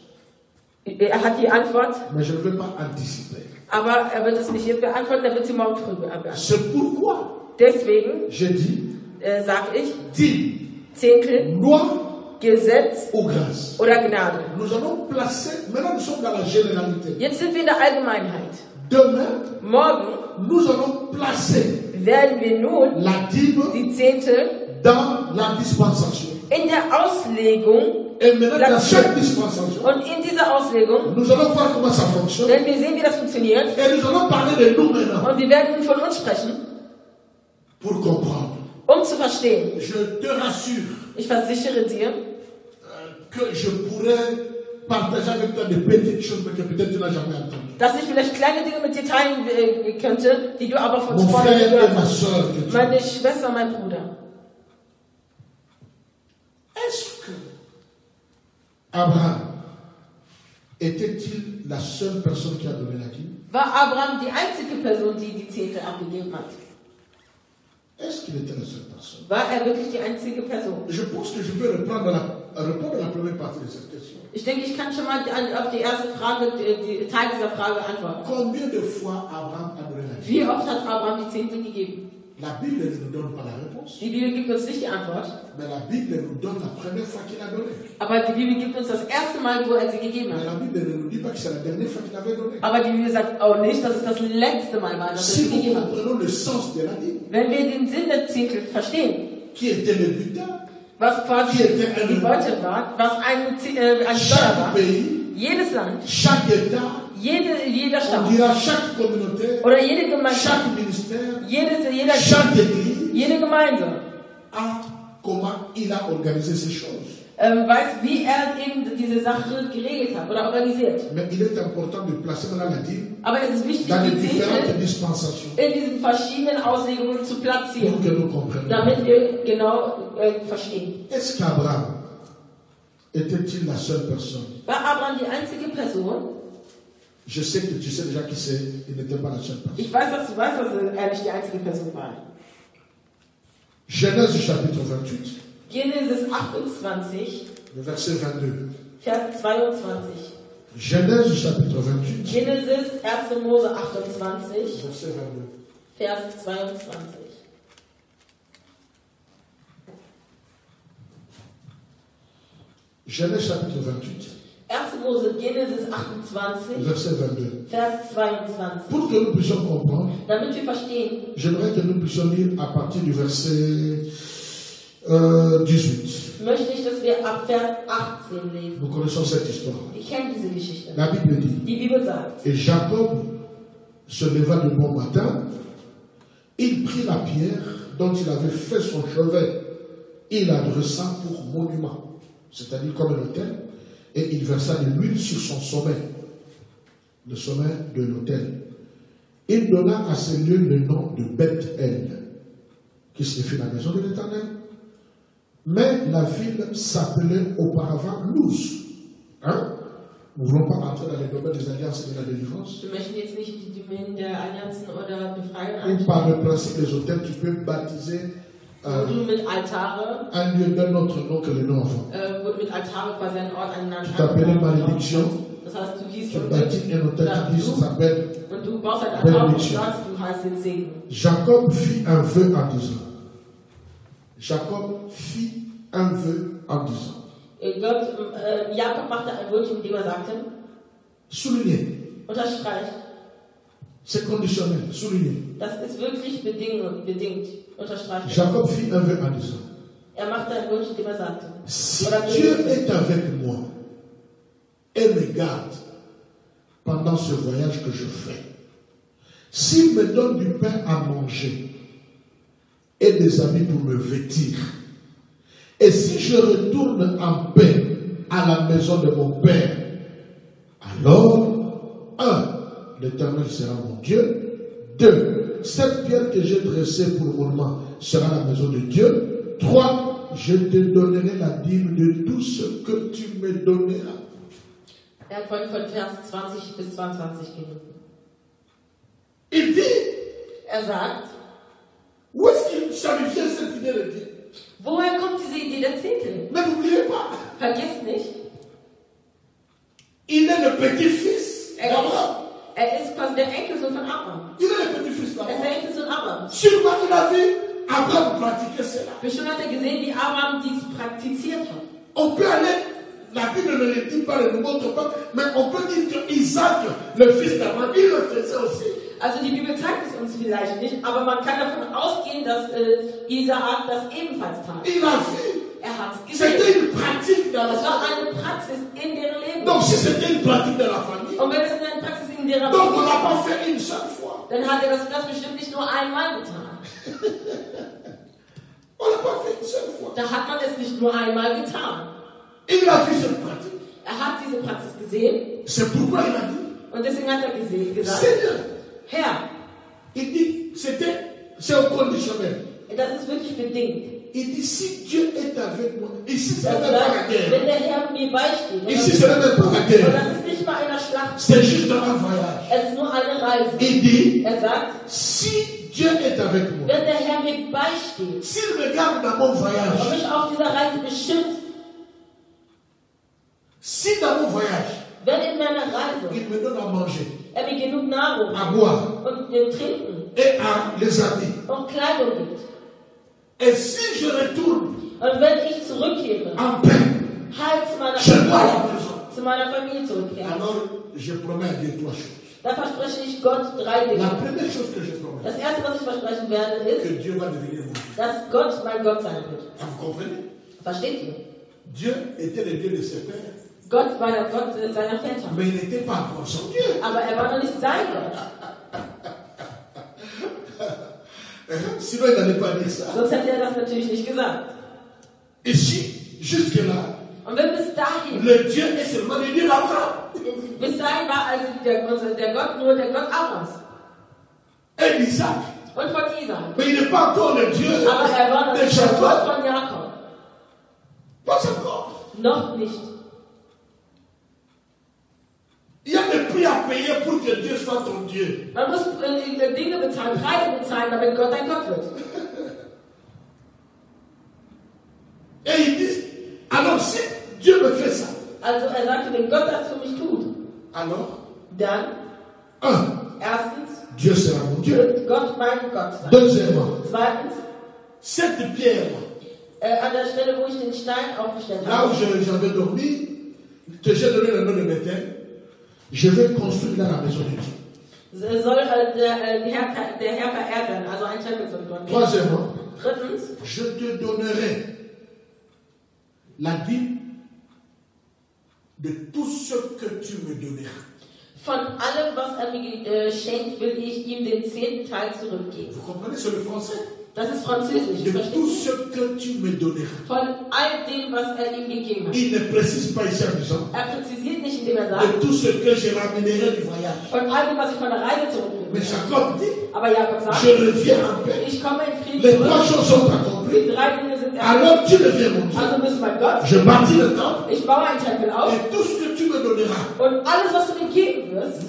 Er hat die Antwort, mais je ne vais pas anticiper. aber er wird es nicht jetzt beantworten, er wird sie morgen früh beantworten. C'est pourquoi Deswegen j'ai dit, sage ich, dîme, Zehntel, loi Gesetz ou grâce. oder Gnade. Nous allons placer, maintenant nous sommes dans la généralité. Jetzt sind wir in der Allgemeinheit. Demain, Morgen nous allons placer werden wir nun la dîme die Zehntel dans la dispensation. in der Auslegung Et maintenant, dans chaque dispensation, und in dieser Auslegung nous allons voir comment ça fonctionne. werden wir sehen, wie das funktioniert Et nous allons parler de nous maintenant und wir werden von uns sprechen, pour comprendre. zu verstehen. Je te rassure Ich versichere dir, que je pourrais partager avec toi des petites choses mais que peut-être tu n'as jamais entendues. dass ich vielleicht kleine Dinge mit dir teilen könnte, die du aber von Mon vorne frère et gehört ma hast. soeur, que tu... Meine Schwester, mein Bruder. Est-ce que Abraham était-il la seule personne qui a donné la dîme? War Abraham die einzige Person, die die Zehntel abgegeben hat? Est-ce qu'il était la seule personne? War er wirklich die einzige Person? Je pense que je peux répondre à la première partie de cette question. Ich denke, ich kann schon mal auf die erste Frage, die Teil dieser Frage antworten. Combien de fois Abraham a donné la dîme? Wie oft hat Abraham die Zehntel gegeben? La Bible ne nous donne pas la réponse. Die Bibel gibt uns nicht die Antwort, Mais la Bible nous donne la première fois qu'il a donné. aber die Bibel gibt uns das erste Mal, wo er sie gegeben Mais hat. la Bible ne nous dit pas que c'est la dernière fois qu'il avait donné. Aber die Bibel sagt auch nicht, dass es das letzte Mal war, dass er Si sie nous gegeben hat. comprenons le sens de la Bible, Wenn wir den Sinn der Zehntel verstehen, qui était le butin, was quasi die Beute war, was ein Steuer chaque war, pays, jedes Land, chaque État, jeder on Staat dira chaque communauté, oder jede Gemeinschaft, chaque ministère, jeder chaque église, jede Gemeinde comment il a organisé ces choses. weiß, wie er eben diese Sache geregelt hat oder organisiert. Mais il est important de placer maintenant la dîme Aber es ist wichtig, dans les die différentes Zehntel dispensations in diesen verschiedenen Auslegungen zu pour platzieren, que nous comprenions. damit wir genau verstehen. Est-ce qu'Abraham était-il la seule personne? War Abraham die einzige Person? Je sais que tu sais déjà qui c'est, il n'était pas la seule personne. Ich weiß, dass du weißt, dass er nicht die einzige Person war. Genèse chapitre 28, Genesis 28, le verset 22. Vers 22. Genèse chapitre 28, Genesis 1. Mose 28, verset 22. Vers 22. Genèse chapitre 28, 1. Mose, Genesis 28, verset 22. Vers 22. Pour que nous puissions comprendre, Damit wir verstehen, j'aimerais que nous puissions lire à partir du verset 18. möchte ich, dass wir ab Vers 18 lesen. Nous connaissons cette histoire. Ich kenne diese Geschichte. La Bible dit, Die Bibel sagt, et Jacob se leva de bon matin, il prit la pierre dont il avait fait son chevet, il l'adressa pour monument, c'est-à-dire comme un autel, et il versa de l'huile sur son sommet, le sommet de l'autel. Il donna à ce lieu le nom de Beth-El, qui signifie la maison de l'Éternel. Mais la ville s'appelait auparavant Luz. Hein? Nous ne voulons pas entrer dans les domaines des alliances et de la délivrance. Wir möchten jetzt nicht in die Domänen der Allianzen oder Befreiung Et par le principe des hôtels, tu peux baptiser mit Altare, un lieu d'un autre nom que le nom avant. wurde mit Altare quasi ein Ort an Tu t'appelles malédiction. Das heißt, du gehst Tu bâtis un hôtel, tu dis, ça s'appelle und du baust ein Altar und sagst, du heißt jetzt Segen. Jacob fit un vœu en disant. Jacob fit un vœu en disant. Jakob machte ein Wörtchen, indem er sagte, Souligner. unterstreicht. C'est conditionnel, souligner. Das ist wirklich bedingt. Unterstreicht. Jacob fit un vœu en disant. Er machte ein Wörtchen, indem er sagte. Si Dieu est avec moi et me garde pendant ce voyage que je fais, s'il me donne du pain à manger et des habits pour me vêtir, et si je retourne en paix à la maison de mon Père, alors, 1, l'Éternel sera mon Dieu. 2, cette pierre que j'ai dressée pour le monument sera la maison de Dieu. 3, je te donnerai la dîme de tout ce que tu me donneras. Er hat vorhin von Vers 20 bis 22 gelesen. Il dit, Er sagt, où est-ce qu'il ça lui vient cette idée de Dieu? woher kommt diese Idee der Zehntel? Mais n'oubliez pas, Vergiss nicht, il est le petit-fils d'Abraham. er ist quasi der Enkelsohn von Abraham. Il est le petit-fils Er ist d'Abraham. der Enkelsohn Abraham. Sûrement il a vu Abraham pratiquer cela. Bestimmt hat er gesehen, wie Abraham dies praktiziert hat. On peut aller, la Bible ne le dit pas, ne nous montre pas, mais on peut dire que Isaac, le fils d'Abraham, il le faisait aussi. Also die Bibel zeigt es uns vielleicht nicht, aber man kann davon ausgehen, dass Isaak das ebenfalls tat. Il a vu. Er hat es gesehen. C'était une pratique dans la Das war famille. eine Praxis in deren Leben. Donc si c'était une pratique dans la famille, Und wenn es eine Praxis in deren donc on Leben l'a pas war, fait une seule fois. dann hat er das bestimmt nicht nur einmal getan. On l'a pas fait une seule fois. Da hat man es nicht nur einmal getan. Il a vu cette pratique. Er hat diese Praxis gesehen C'est pourquoi il a dit, und deswegen hat er gesagt, Seigneur, Herr, il dit, c'est au conditionnel. das ist wirklich bedingt. Il dit, si Dieu est avec moi, ici c'est Er même pas la sagt, wenn guerre. der Herr mir beisteht, Ici c'est même pas la und guerre. das ist nicht mal eine Schlacht, C'est juste un voyage. es ist nur eine Reise. Il dit, Er sagt, si Dieu est avec moi, wenn der Herr mir beisteht s'il me garde dans mon und voyage, mich auf dieser Reise beschützt, si dans mon voyage, wenn in meiner Reise il me donne à manger, er mir genug Nahrung à boire und Trinken et à les habits, und Kleidung gibt, et si je retourne und wenn ich zurückkehre, en paix halt zu meiner chez moi à la Familie, maison, zu meiner Familie zurückkehre, alors je promets à Dieu 3 choses. da verspreche ich Gott 3 La Dinge. première chose que je promets, Das erste, was ich versprechen werde, que ist, Dieu va devenir mon Dieu. dass Gott mein Gott sein wird. Vous comprenez? Versteht ihr? Dieu était le Dieu de ses pères, Gott war der Gott seiner Väter. mais il n'était pas encore son Dieu. Aber er war noch nicht sein Gott. Sinon, il n'allait pas dire ça. Sonst hätte er das natürlich nicht gesagt. Et si, jusque-là, Und wenn bis dahin, le Dieu est seulement le Dieu d'Abraham bis dahin war also der Gott nur der Gott Abrahams et d'Isaac, und von Isaac. mais il n'est pas encore le Dieu Aber er war noch de nicht der Gott Jacob. von Jakob. Pas encore. Noch nicht. Il y a des prix à payer pour que Dieu soit ton Dieu. Man muss Dinge bezahlen, Preise bezahlen, damit Gott dein Gott wird. Et il dit, alors si Dieu me fait ça, Also er sagte, wenn Gott das für mich tut, alors, dann, 1, erstens, Dieu sera mon Dieu. wird Gott mein Gott sein. Deuxièmement, Zweitens, cette pierre, an der Stelle, wo ich den Stein aufgestellt là où habe, j'avais dormi, que j'ai donné le nom de Bethel, je vais construire dans la maison de Dieu. soll der Herr verehrt werden, also ein Tempel soll dort gehen. Troisièmement, Drittens, je te donnerai la dîme de tout ce que tu me donneras. von allem, was er mir schenkt, will ich ihm den 10. Teil zurückgeben. Vous comprenez, c'est le français. Das ist Französisch. De tout ce que tu me donneras. Von all dem, was ihm gegeben hat. Il ne précise pas ici en disant. Präzisiert nicht, indem De sagt. tout ce que je ramènerai du voyage. Von all dem, was ich von der Reise zurückbringe. Mais Jacob dit. Aber Jakob sagt. Je reviens en paix. Ich komme in Frieden Les zurück. trois choses sont accomplies. Die 3 Dinge sind Alors tu deviens mon Dieu. Also bist du mein Gott. Je bâtis le temple. Ich baue einen Tempel auf. Et tout ce que tu me donneras. Und alles, was du mir geben wirst.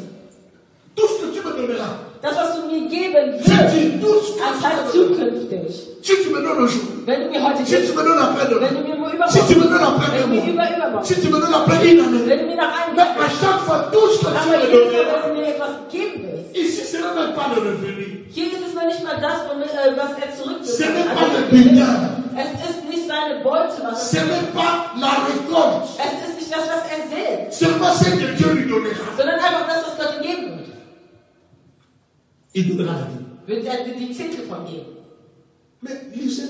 Tout ce que tu me donneras. Das, was du mir geben wirst. C'est-à-dire tout ce que Das tu me heißt donneras. zukünftig. Si tu me donnes aujourd'hui. Wenn du mir heute Si tu gibst. me donnes après demain. Wenn du mir übermorgen. Si tu me donnes après Wenn du mir demain. übermorgen. Si tu me donnes après une année. Wenn du mir nach einem Mais à chaque fois, tout ce que tu Aber me jedes Mal, donneras. wenn du mir etwas geben willst. Ici, ce n'est même pas le revenu. Hier ist es noch nicht mal das, was er Ce zurückbringt. n'est pas le butin. Es ist nicht seine Beute, was Ce er n'est pas la récolte. Es ist nicht das, was er sät. Seulement ce que Dieu lui donnera. Sondern einfach das, was Gott ihm geben wird. Il donnera la vie. Wird er dir die Zehntel von geben. Mais lisez.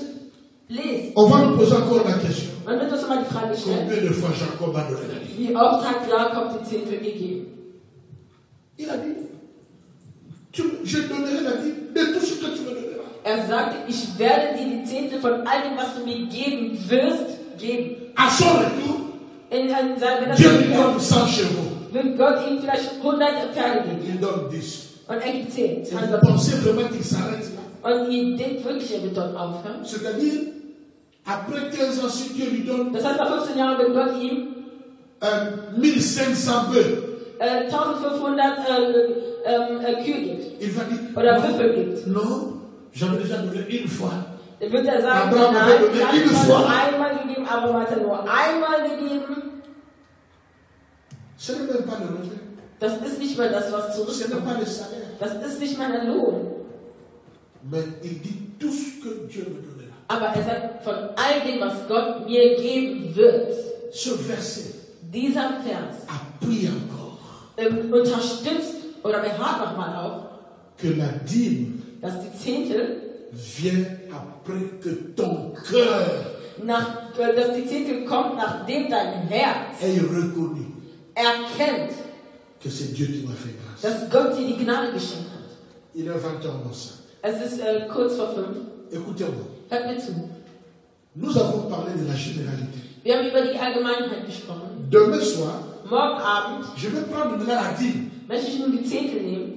Lest. On va nous poser encore la question. Man wird uns mal die Frage stellen. Combien de fois Jacob a donné la vie? Wie oft hat Jakob die Zehntel gegeben? Il a dit, je donnerai la vie de tout ce que tu me donneras. Er sagte, ich werde dir die Zehntel von all dem, was du mir geben wirst, geben. À son retour, Wenn er Dieu lui donne 100 chevaux. wird Gott ihm vielleicht 100 Pferde geben. Il donne 10. Und er gibt 10. Et vous pensez vraiment qu'il s'arrête là? Und ihr denkt wirklich, er wird dort aufhören? C'est-à-dire, après 15 ans, si Dieu lui donne Das heißt, nach 15 Jahren wird Gott ihm 1500 bœufs, 1500 Kühe gibt. il va dire, Oder Büffel gibt. non, j'en ai déjà donné une fois. Dann wird er sagen, Abraham nein, hat ich habe eine es fois. nur einmal gegeben, Abraham hat er nur einmal gegeben. Ce n'est même pas le revenu. Das ist nicht mal das, was Ce n'est zurückkommt. pas le salaire. Das ist nicht mal der Lohn. Mais il dit tout ce que Dieu me donnera. Aber er sagt, von all dem, was Gott mir geben wird, Ce verset dieser Vers appuie encore unterstützt oder beharrt nochmal auf, que la dîme dass die Zehntel vient après que ton cœur dass die Zehntel kommt, nachdem dein Herz ait reconnu erkennt, que c'est Dieu qui m'a fait grâce. dass Gott dir die Gnade geschenkt hat. Il est 20h05. Es ist kurz vor 5. Écoutez-moi. Hört mir zu. Nous avons parlé de la généralité. Wir haben über die Allgemeinheit gesprochen. Demain soir, Morgen Abend je vais prendre maintenant la dîme. möchte ich nun die Zehntel nehmen.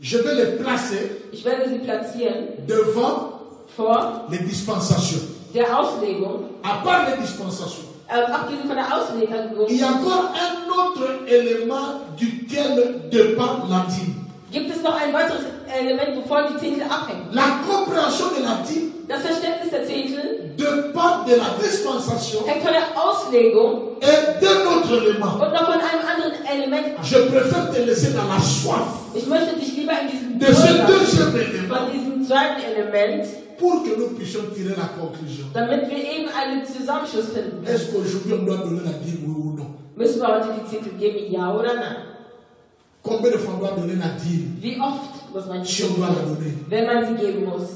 Je vais les placer Ich werde sie platzieren devant vor les dispensations. der Auslegung. À part les dispensations, Abgesehen von der Auslegung il y a encore un autre élément duquel dépend la dîme. gibt es noch ein weiteres Element, wovon die Zehntel abhängen. La compréhension de la dîme Das Verständnis der Zehntel dépend de la dispensation hängt von der Auslegung et d'un autre élément. und noch von einem anderen Element ab. Je préfère te laisser dans la soif Ich möchte dich lieber in diesem de ce Durst deuxième élément von diesem zweiten Element, pour que nous puissions tirer la conclusion. damit wir eben einen Zusammenschluss finden. Est-ce qu'aujourd'hui on doit donner la dîme, oui ou non? Müssen wir heute die Zehntel geben, ja oder nein? Combien de fois on doit donner la dîme Wie oft muss man die si on doit la donner? wenn man sie geben muss?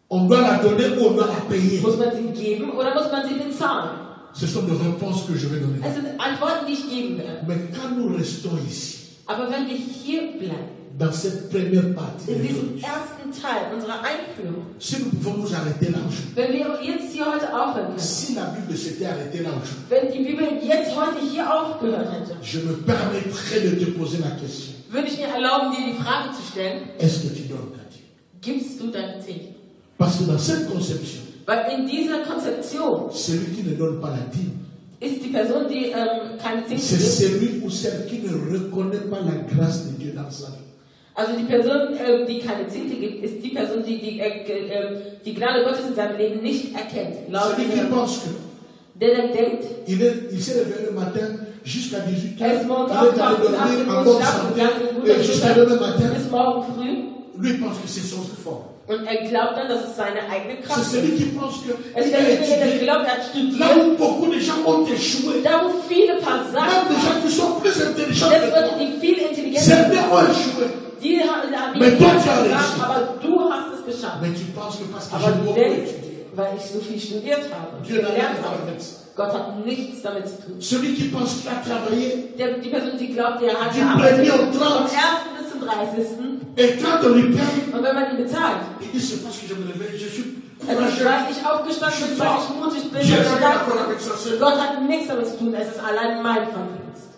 On doit la donner ou on doit la payer? Muss man sie geben oder muss man sie bezahlen? Ce sont des réponses que je vais donner. Es sind Antworten, die ich geben werde. Mais quand nous restons ici, Aber wenn wir hier bleiben, dans cette première partie, in de diesem notre- ersten Teil unserer Einführung, si nous pouvons nous arrêter là aujourd'hui, wenn wir jetzt hier heute aufhören können, si la Bible s'était arrêtée là aujourd'hui, wenn die Bibel jetzt heute hier aufgehört hätte, je me permettrais de te poser la question. würde ich mir erlauben, dir die Frage zu stellen, Est-ce que tu donnes ta dîme? gibst du deine Zehntel? Parce que dans cette conception, Weil in dieser Konzeption celui qui ne donne pas la dîme, ist die Person, die keine Zehntel c'est gibt, celui ou celle qui ne reconnaît pas la grâce de Dieu dans sa vie. also die Person, die keine Zehntel gibt, ist die Person, die die Gnade Gottes in seinem Leben nicht erkennt. Laut Celui qui pense que der denkt, il s'est réveillé le matin jusqu'à 18h, er ist morgens il est allé aufgewacht, bis 18 dormir en Uhr bonne schlafen santé, gegangen, et jusqu'à demain matin, bis morgen früh. lui pense que c'est son effort. Und er glaubt dann, dass es seine eigene C'est Kraft celui ist. qui pense que Es ist il a derjenige, der étudié. glaubt, er hat Là studiert. où beaucoup de gens ont échoué, Da, wo viele même versagt des haben, gens qui sont plus intelligents selbst que toi, Leute, die viel intelligenter certains ont sind, échoué. die haben Mais toi, nicht tu as versagt, réussi. aber du hast es geschafft. Mais tu penses que parce que Aber j'ai du beaucoup denkst, étudié, weil ich so viel studiert habe, Dieu n'a rien gelernt à voir habe, avec ça. Gott hat nichts damit zu tun. Celui qui pense qu'il a travaillé, Die Person, die glaubt, der hat Die gearbeitet Prämie und vom Trotz. 1. bis zum 30. et quand on lui paye, Und wenn man ihn bezahlt, il dit, c'est parce que je me réveille, je suis Es ist, courageux. weil ich aufgestanden bin, weil ich mutig bin, Dieu weil n'est ich pas d'accord stark avec ça. bin. Gott hat nichts damit zu tun, es ist allein mein Verdienst.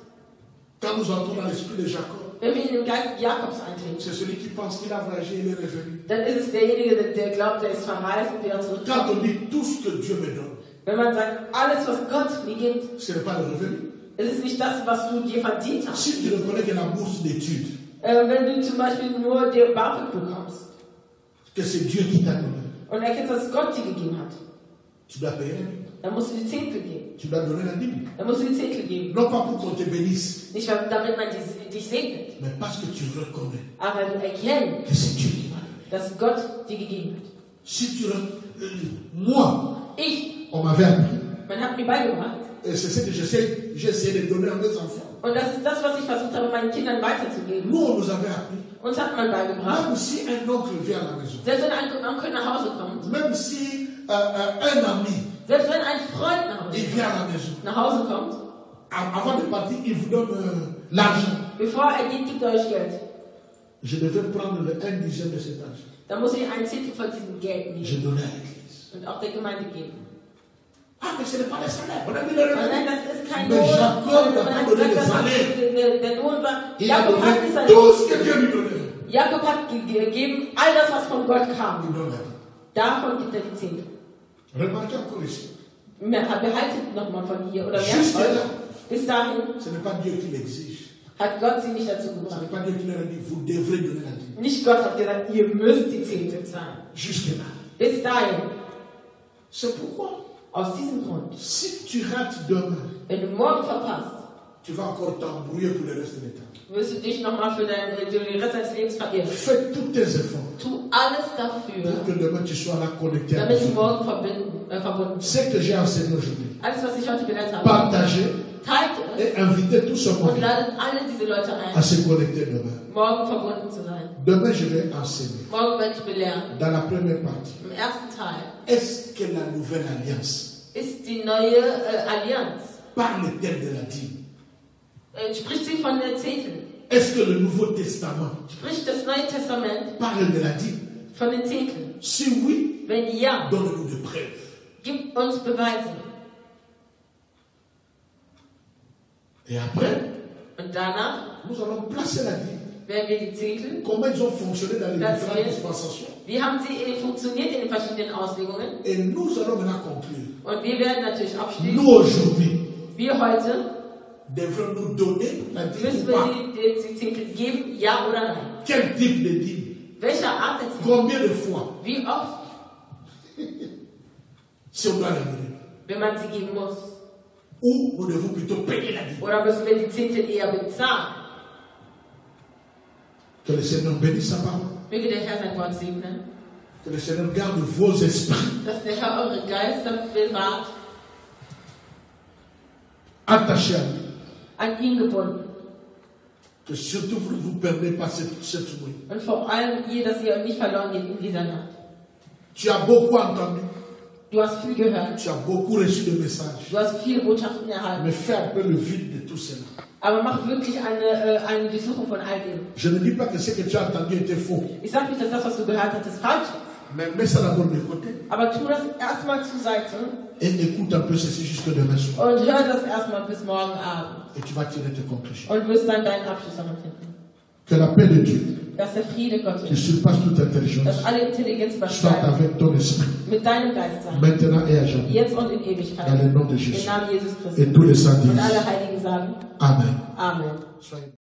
Quand nous entrons dans l'esprit de Jacob, Wenn wir in den Geist Jakobs eintreten, c'est celui qui pense qu'il a voyagé et il est revenu. dann ist es derjenige, der glaubt, der ist verreist und wieder Quand zurückkommt. on dit tout ce que Dieu me donne, Wenn man sagt, alles, was Gott mir gibt, ce n'est pas le revenu. es ist nicht das, was du dir verdient hast. Si tu ne connais que la bourse d'études, Wenn du zum Beispiel nur den BAföG bekommst que c'est Dieu qui t'a donné, und erkennst, dass Gott dir gegeben hat, tu dois payer la Bible. dann musst du die Zehntel geben. Tu dois donner la Bible. Dann musst du die Zehntel geben. Non pas pour qu'on te bénisse, Nicht, damit man dich segnet, mais parce que tu reconnais aber weil du erkennst, que c'est Dieu qui m'a donné. dass Gott dir gegeben hat. Si tu moi, on m'avait appris, Man hat mir beigebracht, et c'est ce que j'ai essayé de donner à mes enfants. und das ist das, was ich versucht habe, meinen Kindern weiterzugeben. Nous, on nous avait appris, Uns hat man beigebracht, même si un oncle vient à la maison, selbst wenn ein Onkel nach Hause kommt, même si un ami, selbst wenn ein Freund il vient à la maison, nach Hause kommt, avant de partir, il vous donne l'argent. bevor er geht, gibt er euch Geld. Je devais prendre le 1/10 de cet argent. Dann muss ich ein Zehntel von diesem Geld Je nehmen donnais à l'église. und auch der Gemeinde geben. Ah, mais ce n'est pas le salaire. On a mis le Und revenu. nein, das ist kein Mais Lohn. Jacob n'a Man pas hat donné gesagt, le das salaire. der Lohn war. Il a Jakob hat nicht donné sein. tout ce que Dieu lui donnait. Jakob hat gegeben, all das, was von Gott Il kam. donne la vie. Davon gibt er die Zehntel. Remarquez encore ici. Behaltet nochmal von hier oder Juste merkt là, euch, bis dahin ce n'est pas Dieu qui l'exige. hat Gott sie nicht dazu Ce gebracht. n'est pas Dieu qui leur a dit, vous devrez donner la vie. Nicht Gott hat gesagt, ihr müsst die Zehntel zahlen. Jusque là. Bis dahin. C'est pourquoi, Aus diesem Grund. si tu rates demain, Wenn du morgen verpasst, tu vas encore t'embrouiller pour le reste de l'état. wirst du dich nochmal für den Rest deines Lebens verirren. Fais tous tes efforts Tu alles dafür, pour que demain tu sois là connecté à damit du Dieu. morgen verbunden bist. Ce que j'ai enseigné aujourd'hui, Alles, was ich heute gelernt habe, partagez teilt es et invitez tout ce und monde ladet alle diese Leute à ein, se connecter demain. morgen verbunden zu sein. Demain, je vais enseigner. Morgen werde ich belehren. Dans la première partie, Im ersten Teil est-ce que la nouvelle alliance ist die neue Allianz. parle-t-elle de la dîme? Spricht sie von der Zehntel? Est-ce que le Nouveau Testament Spricht das Neue Testament parle de la dîme? von den Zehnteln? Si oui, Wenn ja, donne-nous des preuves. gib uns Beweise. Et après, Und danach nous allons placer la dîme. werden wir die Zehntel. Comment ils ont fonctionné dans les Das différentes wird- dispensations. Wie haben sie funktioniert in den verschiedenen Auslegungen? Et nous allons maintenant conclure. Und wir werden natürlich Nous, abschließen. aujourd'hui, Wir heute devrons nous donner la dîme müssen ou wir pas? die Zehntel geben, ja oder nein? Quel type de dîme? Welcher Art der Zehntel? Combien de fois? Wie oft, Si on doit la donner. wenn man sie geben muss? Ou nous devons plutôt payer la dîme. Oder müssen wir die Zehntel eher bezahlen? Que le Seigneur bénisse sa parole. Möge der Herr sein Wort segnen, Que le Seigneur garde vos esprits dass der Herr eure Geister bewahrt, attachés à lui. an ihn gebunden. Que surtout vous ne vous perdez pas cette nuit. Und vor allem ihr, dass ihr nicht verloren geht in dieser Nacht. Tu as beaucoup entendu. Du hast viel gehört, Tu as beaucoup reçu de messages. du hast viele Botschaften erhalten. Mais fais un peu le vide de tout cela. Aber mach wirklich eine Durchsuchung von all dem. Je ne dis pas que ce que tu as entendu était faux. Ich sage nicht, dass das, was du gehört hast, falsch ist. Mais mets ça d'abord de côté. Aber tu das erstmal zur Seite Et écoute un peu ceci jusque demain soir. und hör das erstmal bis morgen Abend. Et tu vas tirer tes conclusions. Und wirst dann deinen Abschluss daran finden. Que la paix de Dieu, Dass der Friede qui Gottes, surpasse toute intelligence, dass alle Intelligenz soit übersteigt, avec ton esprit, mit deinem Geist sein. maintenant et à jamais. Jetzt und in Dans le Ewigkeit. nom de Im Jésus. Namen Jesus Et Christus. tous les saints Und disent alle Heiligen sagen Amen. Amen. Soyez